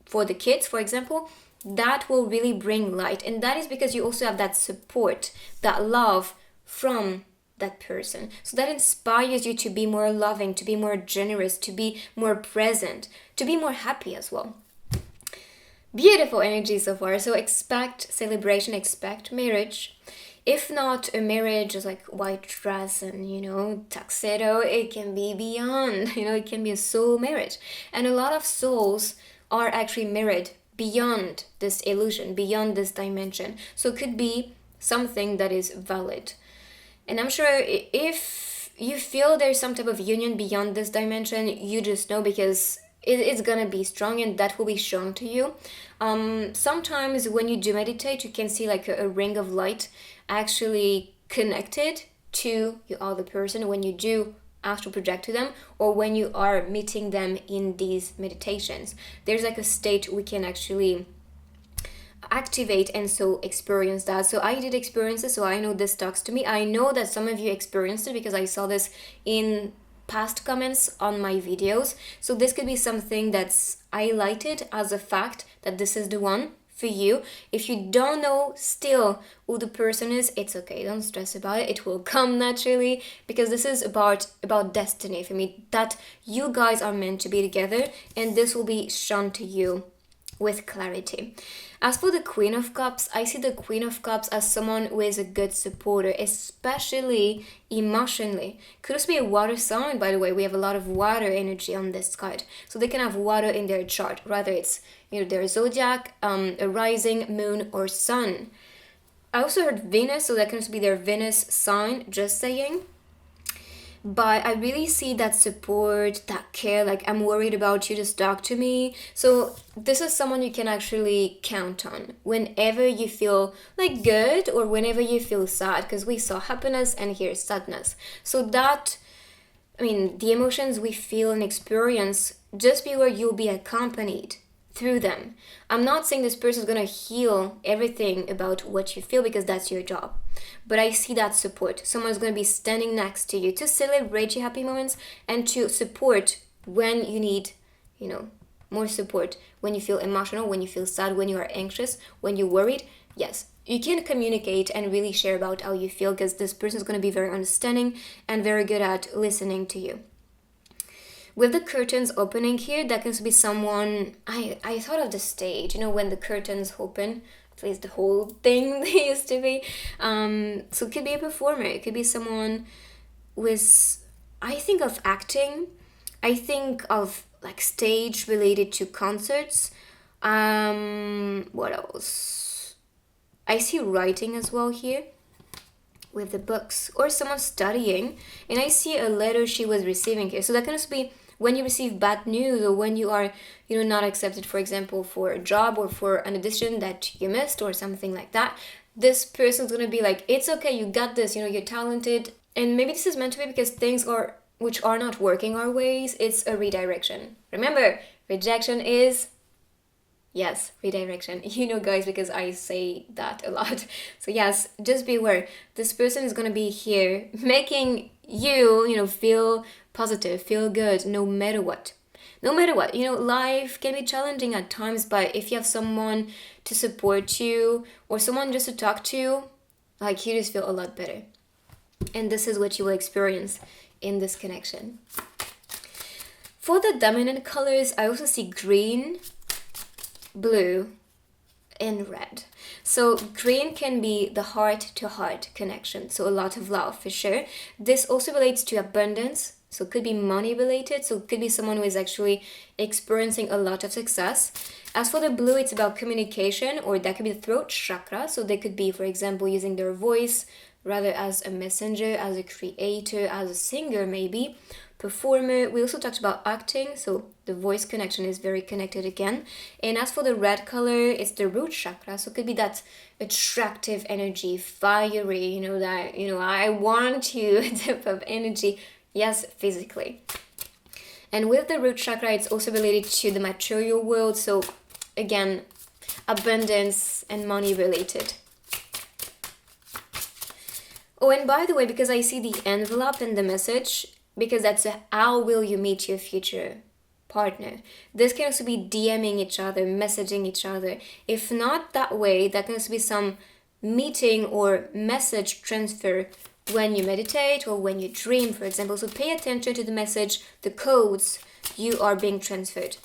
for the kids, for example, that will really bring light. And that is because you also have that support, that love from that person. So that inspires you to be more loving, to be more generous, to be more present, to be more happy as well. Beautiful energy so far. So expect celebration, expect marriage. If not a marriage, just like white dress and, tuxedo, it can be beyond, it can be a soul marriage. And a lot of souls are actually married beyond this illusion, beyond this dimension. So it could be something that is valid. And I'm sure if you feel there's some type of union beyond this dimension, you just know, because it's gonna be strong, and that will be shown to you. Sometimes when you do meditate, you can see like a ring of light actually connected to your other person when you do astral project to them, or when you are meeting them in these meditations. There's like a state we can actually activate and so experience that. So I did experience it, so I know this talks to me. I know that some of you experienced it because I saw this in past comments on my videos. So this could be something that's highlighted as a fact that this is the one for you. If you don't know still who the person is, it's okay, don't stress about it. It will come naturally, because this is about destiny for me, that you guys are meant to be together, and this will be shown to you with clarity. As for the Queen of Cups, I see the Queen of Cups as someone who is a good supporter, especially emotionally. Could also be a water sign, by the way. We have a lot of water energy on this card. So they can have water in their chart, whether it's their zodiac, a rising, moon, or sun. I also heard Venus, so that can also be their Venus sign, just saying. But I really see that support, that care, like I'm worried about you, just talk to me. So this is someone you can actually count on whenever you feel like good, or whenever you feel sad, because we saw happiness and here's sadness. So that, the emotions we feel and experience, just be where you'll be accompanied through them. I'm not saying this person is going to heal everything about what you feel, because that's your job. But I see that support. Someone's going to be standing next to you to celebrate your happy moments, and to support when you need, more support. When you feel emotional, when you feel sad, when you are anxious, when you're worried. Yes, you can communicate and really share about how you feel, because this person is going to be very understanding and very good at listening to you. With the curtains opening here, that can be someone, I thought of the stage, when the curtains open, at least the whole thing they used to be. So it could be a performer, it could be someone with, I think of acting, I think of like stage related to concerts. What else? I see writing as well here. with the books, or someone studying, and I see a letter she was receiving here. So that can also be when you receive bad news, or when you are, not accepted, for example, for a job or for an audition that you missed or something like that. This person's gonna be like, it's okay, you got this, you're talented. And maybe this is meant to be because things are which are not working our ways, it's a redirection. Remember, rejection is, yes, redirection. Guys, because I say that a lot. So yes, just be aware. This person is going to be here making you, feel positive, feel good, no matter what. No matter what, life can be challenging at times, but if you have someone to support you or someone just to talk to, like, you just feel a lot better. And this is what you will experience in this connection. For the dominant colors, I also see green, blue, and red. So green can be the heart-to-heart connection, so a lot of love for sure. This also relates to abundance, so it could be money related, so it could be someone who is actually experiencing a lot of success. As for the blue, it's about communication, or that could be the throat chakra, so they could be, for example, using their voice rather as a messenger, as a creator, as a singer maybe, performer. We also talked about acting, so the voice connection is very connected again. And as for the red color, it's the root chakra, so it could be that attractive energy, fiery, that, I want you type of energy, yes, physically. And with the root chakra, it's also related to the material world, so again, abundance and money related. Oh, and by the way, because I see the envelope and the message, because that's how will you meet your future partner. This can also be DMing each other, messaging each other. If not that way, that can also be some meeting or message transfer when you meditate or when you dream, for example. So pay attention to the message, the codes you are being transferred.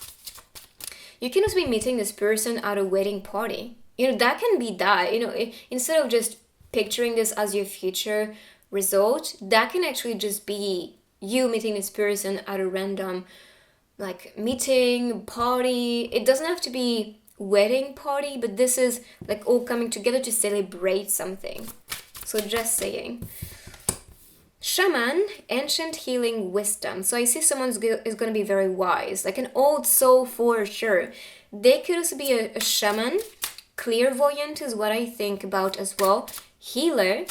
You can also be meeting this person at a wedding party. That can be that. Instead of just picturing this as your future result, that can actually just be you meeting this person at a random meeting, party. It doesn't have to be wedding party, but this is all coming together to celebrate something. So just saying. Shaman, ancient healing wisdom. So I see someone is going to be very wise, like an old soul for sure. They could also be a shaman. Clairvoyant is what I think about as well. Healer,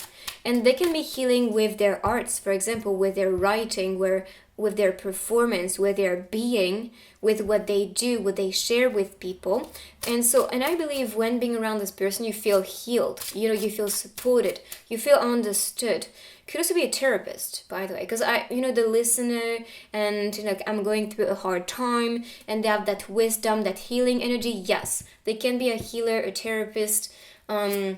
and they can be healing with their arts, for example, with their writing, with their performance, with their being, with what they do, what they share with people. And I believe when being around this person, you feel healed, you feel supported, you feel understood. Could also be a therapist, by the way, because the listener, and I'm going through a hard time, and they have that wisdom, that healing energy. Yes, they can be a healer, a therapist, a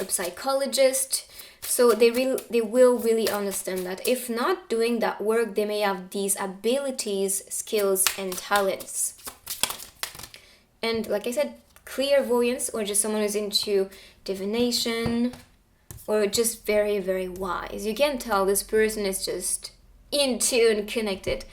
psychologist. So they will really understand that. If not doing that work, they may have these abilities, skills, and talents. And like I said, clairvoyance, or just someone who's into divination, or just very, very wise. You can tell this person is just in tune, connected.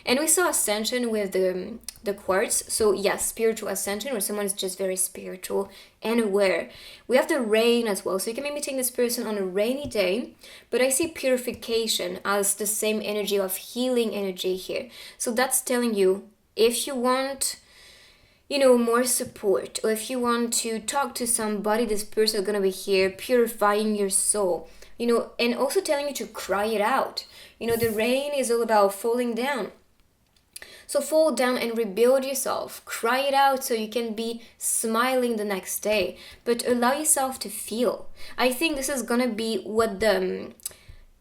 And we saw ascension with the quartz. So yes, spiritual ascension, where someone is just very spiritual and aware. We have the rain as well. So you can be meeting this person on a rainy day. But I see purification as the same energy of healing energy here. So that's telling you, if you want more support, or if you want to talk to somebody, this person is going to be here purifying your soul, and also telling you to cry it out. The rain is all about falling down. So fall down and rebuild yourself. Cry it out so you can be smiling the next day, but allow yourself to feel. I think this is going to be what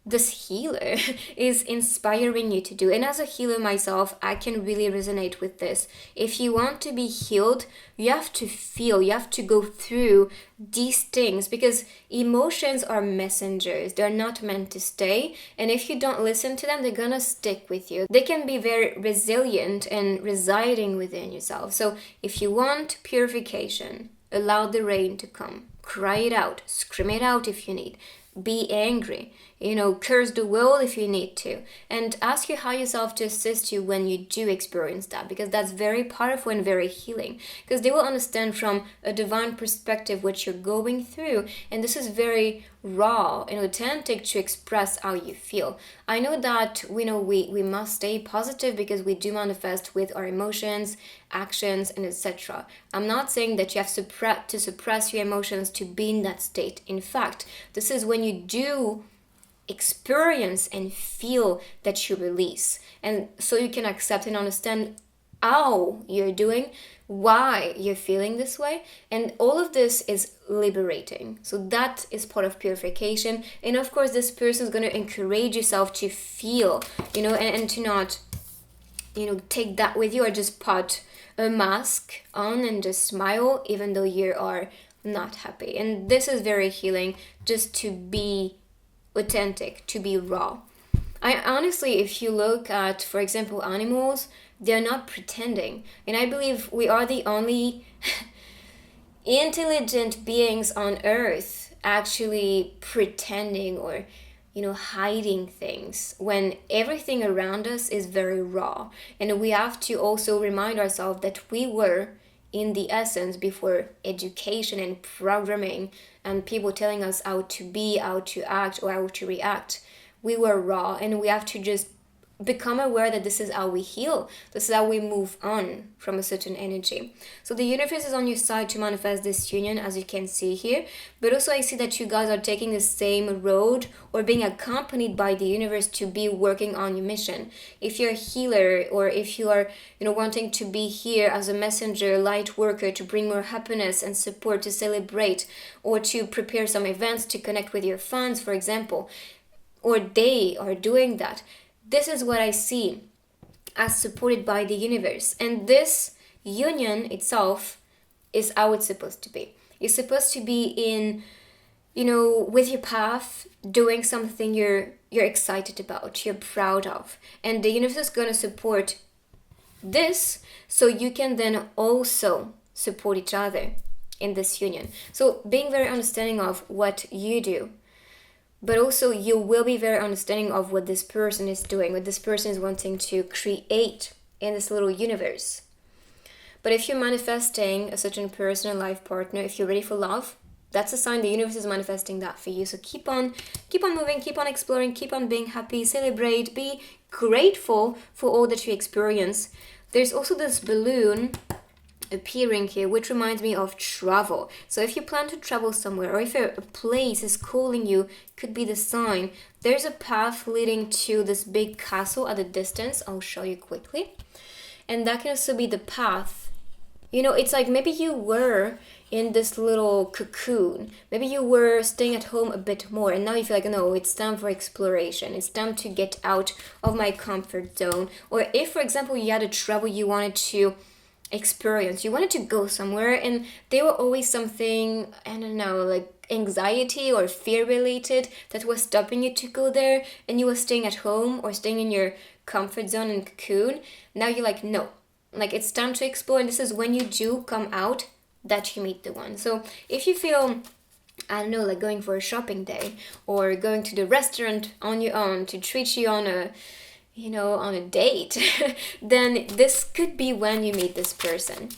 this healer is inspiring you to do. And as a healer myself, I can really resonate with this. If you want to be healed, you have to feel, you have to go through these things, because emotions are messengers. They're not meant to stay. And if you don't listen to them, they're gonna stick with you. They can be very resilient and residing within yourself. So if you want purification, allow the rain to come. Cry it out, scream it out if you need. Be angry. curse the world if you need to, and ask your higher self to assist you when you do experience that, because that's very powerful and very healing, because they will understand from a divine perspective what you're going through, and this is very raw and authentic to express how you feel. I know that we must stay positive because we do manifest with our emotions, actions, and etc. I'm not saying that you have to suppress your emotions to be in that state. In fact, this is when you do experience and feel that you release, and so you can accept and understand how you're doing, why you're feeling this way, and all of this is liberating. So that is part of purification, and of course this person is going to encourage yourself to feel, and to not take that with you, or just put a mask on and just smile even though you are not happy. And this is very healing, just to be authentic, to be raw. I honestly, if you look at, for example, animals, they're not pretending. And I believe we are the only intelligent beings on earth actually pretending or hiding things, when everything around us is very raw. And we have to also remind ourselves that we were in the essence before education and programming and people telling us how to be, how to act, or how to react. We were raw, and we have to just become aware that this is how we heal. This is how we move on from a certain energy. So the universe is on your side to manifest this union, as you can see here. But also I see that you guys are taking the same road, or being accompanied by the universe to be working on your mission. If you're a healer, or if you are wanting to be here as a messenger, light worker, to bring more happiness and support, to celebrate, or to prepare some events to connect with your fans, for example, or they are doing that. This is what I see as supported by the universe. And this union itself is how it's supposed to be. You're supposed to be in, with your path, doing something you're excited about, you're proud of. And the universe is going to support this, so you can then also support each other in this union. So being very understanding of what you do, but also you will be very understanding of what this person is doing, what this person is wanting to create in this little universe. But if you're manifesting a certain person, a life partner, if you're ready for love, that's a sign the universe is manifesting that for you. So keep on moving, keep on exploring, keep on being happy, celebrate, be grateful for all that you experience. There's also this balloon appearing here, which reminds me of travel. So if you plan to travel somewhere, or if a place is calling you, could be the sign. There's a path leading to this big castle at a distance. I'll show you quickly. And that can also be the path. It's like maybe you were in this little cocoon. Maybe you were staying at home a bit more, and now you feel like, no, it's time for exploration. It's time to get out of my comfort zone. Or if, for example, you had a travel you wanted to experience, you wanted to go somewhere, and there were always something, I don't know, like anxiety or fear related, that was stopping you to go there, and you were staying at home or staying in your comfort zone and cocoon. Now you're like, no, like it's time to explore, and this is when you do come out that you meet the one. So if you feel, I don't know, like going for a shopping day, or going to the restaurant on your own to treat you on a date, then this could be when you meet this person.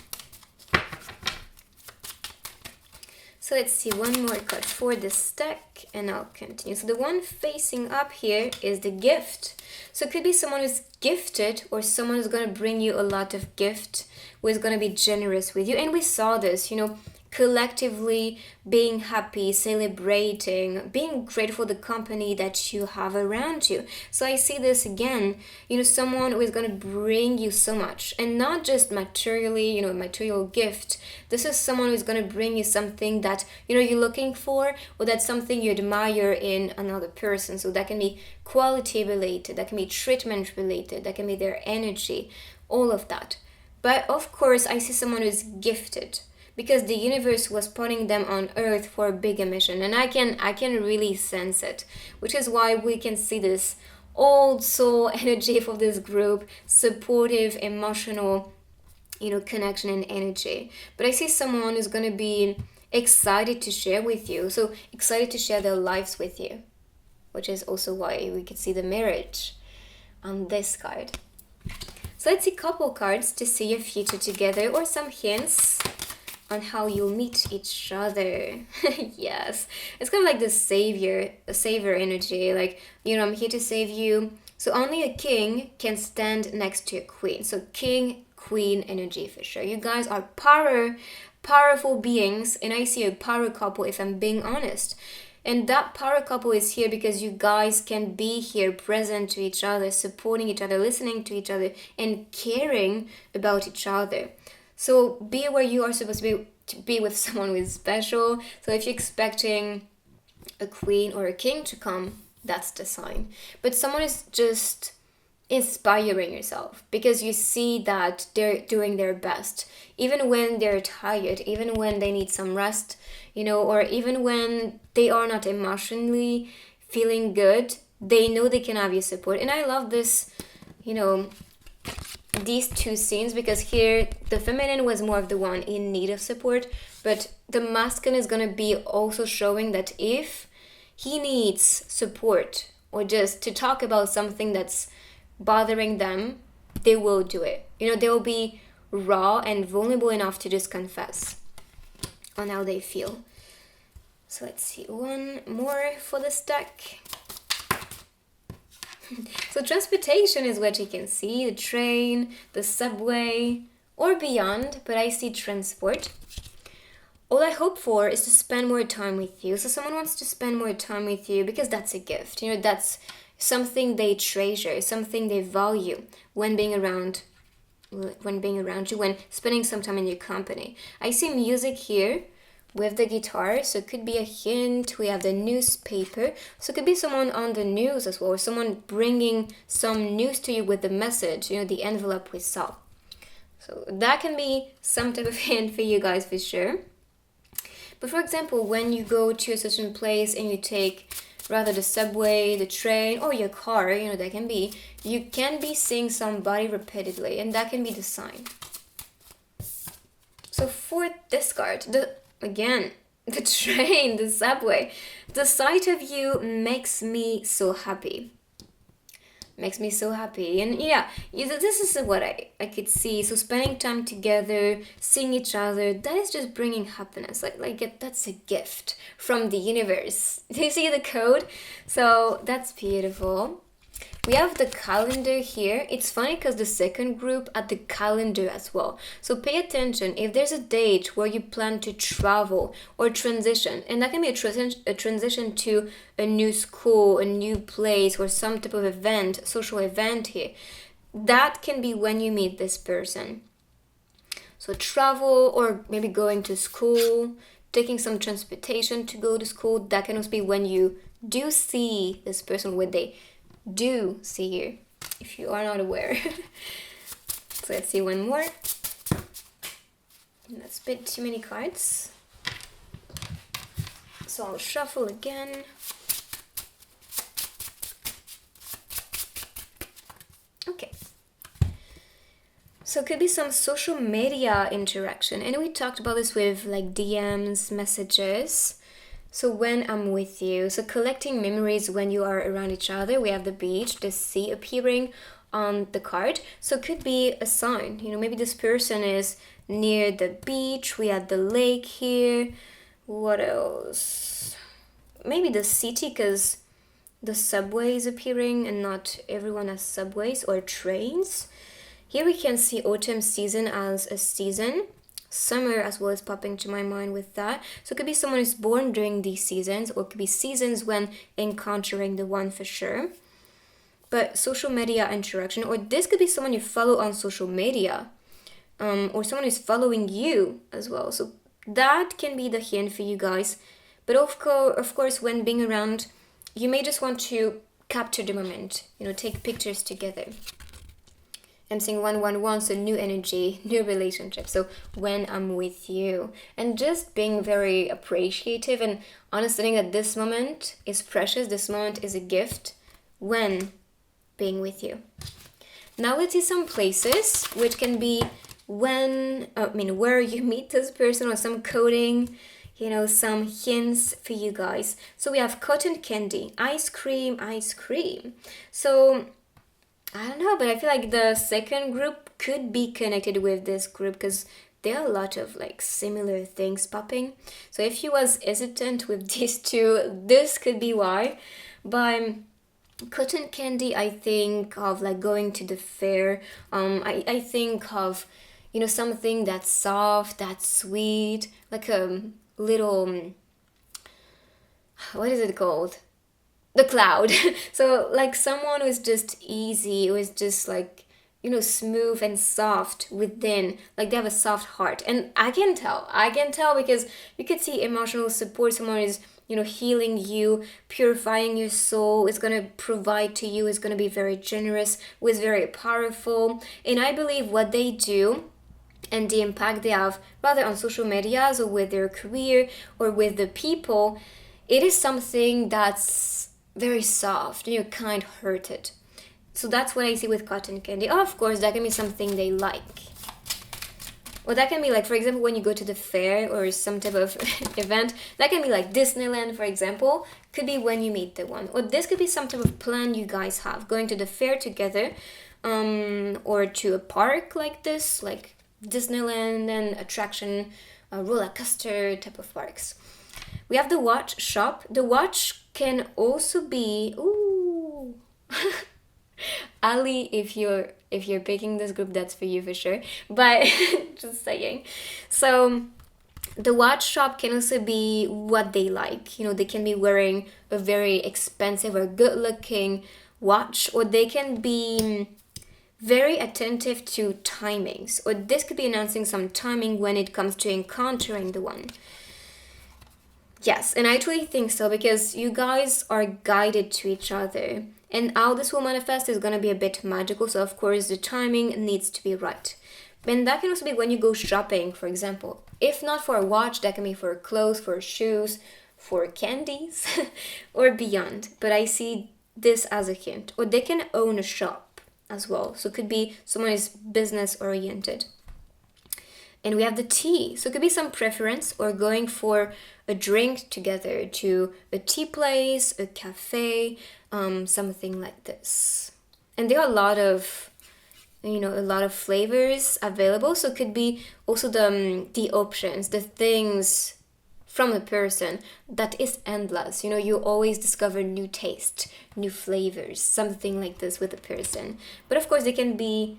So let's see one more card for this deck, and I'll continue. So the one facing up here is the gift. So it could be someone who's gifted, or someone who's going to bring you a lot of gift, who is going to be generous with you. And we saw this, collectively being happy, celebrating, being grateful for the company that you have around you. So I see this again, someone who is going to bring you so much, and not just materially, material gift. This is someone who's going to bring you something that, you're looking for, or that's something you admire in another person. So that can be quality related, that can be treatment related, that can be their energy, all of that. But of course, I see someone who's gifted, because the universe was putting them on earth for a bigger mission, and I can really sense it, which is why we can see this old soul energy for this group, supportive, emotional, connection and energy. But I see someone who's going to be excited to share with you, so excited to share their lives with you. which is also why we could see the marriage on this card. So let's see couple cards to see your future together, or some hints on how you'll meet each other. Yes, it's kind of like the savior energy, like, you know, I'm here to save you. So only a king can stand next to a queen. So king, queen energy for sure. You guys are powerful beings, and I see a power couple, if I'm being honest. And that power couple is here because you guys can be here present to each other, supporting each other, listening to each other, and caring about each other. So be aware you are supposed to be with someone who is special. So if you're expecting a queen or a king to come, that's the sign. But someone is just inspiring yourself because you see that they're doing their best, even when they're tired, even when they need some rest, you know, or even when they are not emotionally feeling good, they know they can have your support. And I love this, you know, these two scenes, because here the feminine was more of the one in need of support, but the masculine is going to be also showing that if he needs support or just to talk about something that's bothering them, they will do it. You know, they will be raw and vulnerable enough to just confess on how they feel. So let's see, one more for this deck. So transportation is what you can see, the train, the subway, or beyond, but I see transport. All I hope for is to spend more time with you. So someone wants to spend more time with you because that's a gift. You know, that's something they treasure, something they value when being around you, when spending some time in your company. I see music here with the guitar, so it could be a hint. We have the newspaper, so it could be someone on the news as well, or someone bringing some news to you with the message, you know, the envelope we saw. So that can be some type of hint for you guys for sure. But for example, when you go to a certain place and you take rather the subway, the train, or your car, you know, that can be, you can be seeing somebody repeatedly, and that can be the sign. So for this card, the train, the subway, the sight of you makes me so happy. Makes me so happy. And yeah, this is what I could see. So spending time together, seeing each other, that is just bringing happiness. That's a gift from the universe. Do you see the code? So that's beautiful. We have the calendar here. It's funny because the second group at the calendar as well. So pay attention if there's a date where you plan to travel or transition, and that can be a transition to a new school, a new place, or some type of event, social event here. That can be when you meet this person. So travel, or maybe going to school, taking some transportation to go to school, that can also be when you do see this person, when they do see you, if you are not aware. So let's see one more. That's a bit too many cards, so I'll shuffle again. Okay, so it could be some social media interaction, and we talked about this with like DMs, messages. So when I'm with you, so collecting memories when you are around each other. We have the beach, the sea appearing on the card. So it could be a sign, you know, maybe this person is near the beach. We have the lake here. What else? Maybe the city, because the subway is appearing and not everyone has subways or trains. Here we can see autumn season as a season. Summer as well is popping to my mind with that. So it could be someone who's born during these seasons, or it could be seasons when encountering the one for sure. But social media interaction, or this could be someone you follow on social media, or someone who's following you as well. So that can be the hint for you guys. But of course, when being around, you may just want to capture the moment, you know, take pictures together. I'm seeing 111, so new energy, new relationship. So when I'm with you, and just being very appreciative and understanding that this moment is precious, this moment is a gift when being with you. Now let's see some places, which can be where you meet this person, or some coding. some hints for you guys. So we have cotton candy, ice cream, ice cream. So I don't know, but I feel like the second group could be connected with this group because there are a lot of like similar things popping. So if you was hesitant with these two, this could be why. But cotton candy, I think of like going to the fair. I think of something that's soft, that's sweet, like a little what is it called? The cloud. So like someone who's just easy, who is just like smooth and soft within, like they have a soft heart. And I can tell because you could see emotional support. Someone is healing you, purifying your soul, is going to provide to you, is going to be very generous, is very powerful. And I believe what they do and the impact they have, rather on social medias or with their career or with the people, it is something that's very soft, kind hearted. So that's what I see with cotton candy. Oh, of course, that can be something they like. Or that can be like, for example, when you go to the fair or some type of event, that can be like Disneyland, for example, could be when you meet the one. Or this could be some type of plan you guys have, going to the fair together, or to a park like this, like Disneyland and attraction, roller coaster type of parks. We have the watch shop. The watch can also be, ooh, Ali, if you're picking this group, that's for you for sure. But just saying. So the watch shop can also be what they like. They can be wearing a very expensive or good-looking watch, or they can be very attentive to timings, or this could be announcing some timing when it comes to encountering the one. Yes, and I truly think so, because you guys are guided to each other. And how this will manifest is going to be a bit magical, so of course the timing needs to be right. And that can also be when you go shopping, for example. If not for a watch, that can be for clothes, for shoes, for candies, or beyond. But I see this as a hint. Or they can own a shop as well. So it could be someone who's business oriented. And we have the tea. So it could be some preference or going for a drink together to a tea place, a cafe, something like this. And there are a lot of flavors available. So it could be also the options, the things from the person that is endless. You always discover new taste, new flavors, something like this with a person. But of course, they can be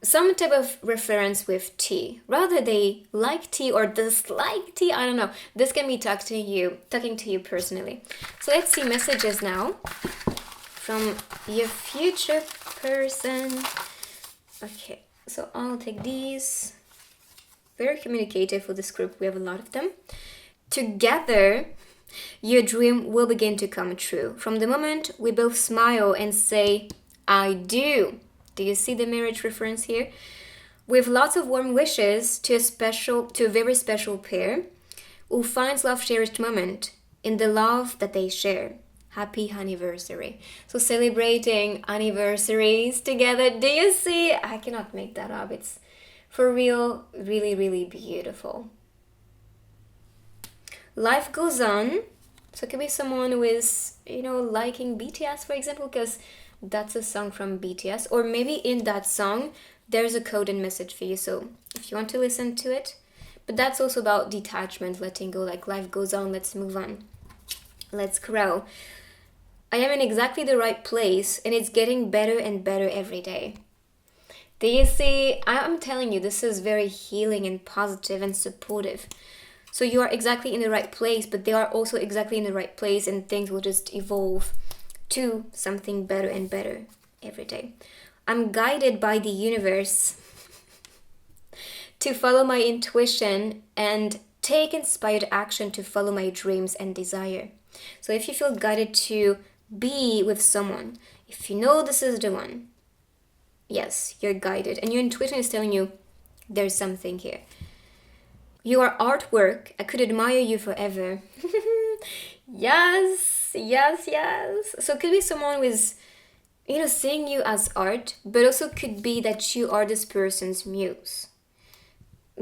some type of reference with tea. Rather they like tea or dislike tea, I don't know. This can be talking to you personally. So let's see messages now from your future person. Okay, so I'll take these. Very communicative for this group. We have a lot of them. Together, your dream will begin to come true. From the moment we both smile and say, I do. Do you see the marriage reference here? With lots of warm wishes to a very special pair who finds love cherished moment in the love that they share. Happy anniversary. So celebrating anniversaries together. Do you see? I cannot make that up. It's for real, really, really beautiful. Life goes on. So it could be someone who is, liking BTS, for example, because that's a song from BTS. Or maybe in that song, there's a code and message for you. So if you want to listen to it. But that's also about detachment, letting go, like life goes on, let's move on. Let's grow. I am in exactly the right place and it's getting better and better every day. Do you see? I'm telling you, this is very healing and positive and supportive. So you are exactly in the right place, but they are also exactly in the right place, and things will just evolve to something better and better every day. I'm guided by the universe to follow my intuition and take inspired action to follow my dreams and desire. So if you feel guided to be with someone, if you know this is the one, yes, you're guided, and your intuition is telling you there's something here. You are artwork. I could admire you forever. Yes. So it could be someone with, seeing you as art, but also could be that you are this person's muse.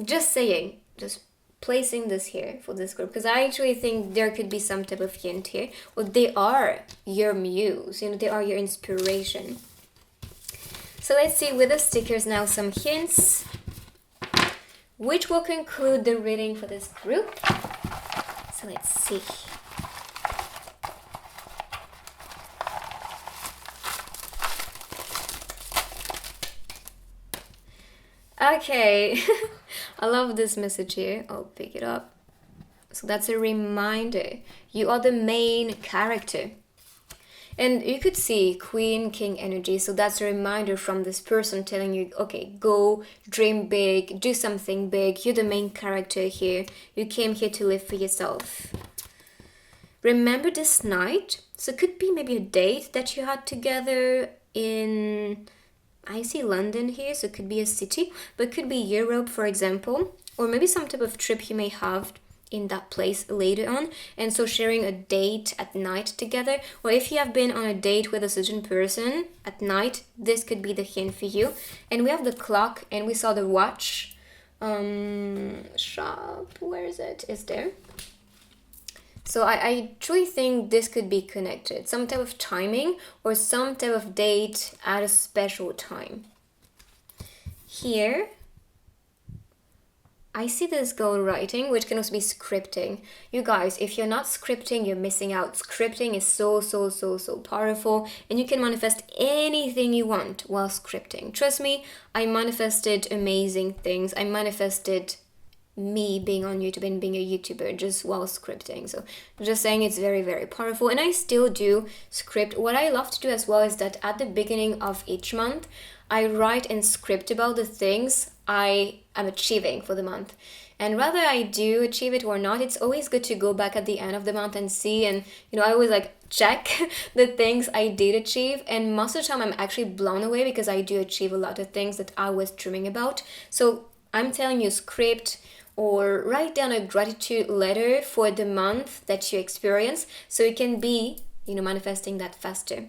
Just saying, just placing this here for this group, because I actually think there could be some type of hint here. Well, they are your muse, you know, they are your inspiration. So let's see with the stickers now some hints, which will conclude the reading for this group. So let's see. Okay, I love this message here. I'll pick it up. So that's a reminder. You are the main character. And you could see Queen, King energy. So that's a reminder from this person telling you, okay, go, dream big, do something big. You're the main character here. You came here to live for yourself. Remember this night. So it could be maybe a date that you had together in, I see London here, so it could be a city, but it could be Europe, for example, or maybe some type of trip you may have in that place later on. And so sharing a date at night together, or if you have been on a date with a certain person at night, this could be the hint for you. And we have the clock and we saw the watch. Shop, where is it? Is there? So I truly think this could be connected, some type of timing or some type of date at a special time. Here I see this girl writing, which can also be scripting. You guys, if you're not scripting, you're missing out. Scripting is so powerful, and you can manifest anything you want while scripting. Trust me, I manifested amazing things. I manifested me being on YouTube and being a YouTuber just while scripting. So just saying, it's very powerful, and I still do script. What I love to do as well is that at the beginning of each month, I write and script about the things I am achieving for the month. And whether I do achieve it or not, it's always good to go back at the end of the month and see. And, you know, I always like check the things I did achieve. And most of the time I'm actually blown away because I do achieve a lot of things that I was dreaming about. So I'm telling you, script or write down a gratitude letter for the month that you experience, so you can be, you know, manifesting that faster.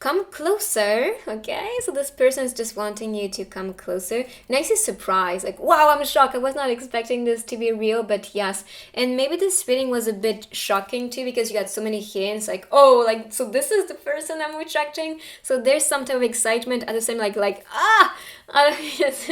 Come closer, okay? So this person is just wanting you to come closer. Nice surprise, like, wow, I'm shocked. I was not expecting this to be real, but yes. And maybe this reading was a bit shocking too, because you got so many hints, like, oh, like, so this is the person I'm rejecting. So there's some type of excitement at the same, yes.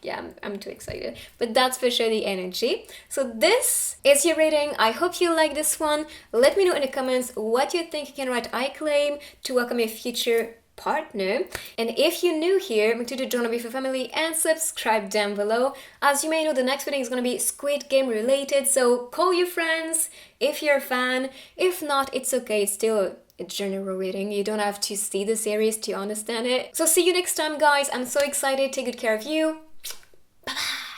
Yeah, I'm too excited. But that's for sure the energy. So this is your reading. I hope you like this one. Let me know in the comments what you think. You can write I claim to welcome your future partner. And if you're new here, make sure to join with your family and subscribe down below. As you may know, the next video is going to be Squid Game related, so call your friends if you're a fan. If not, it's okay. It's still a general reading. You don't have to see the series to understand it. So see you next time, guys. I'm so excited. Take good care of you. Bye bye.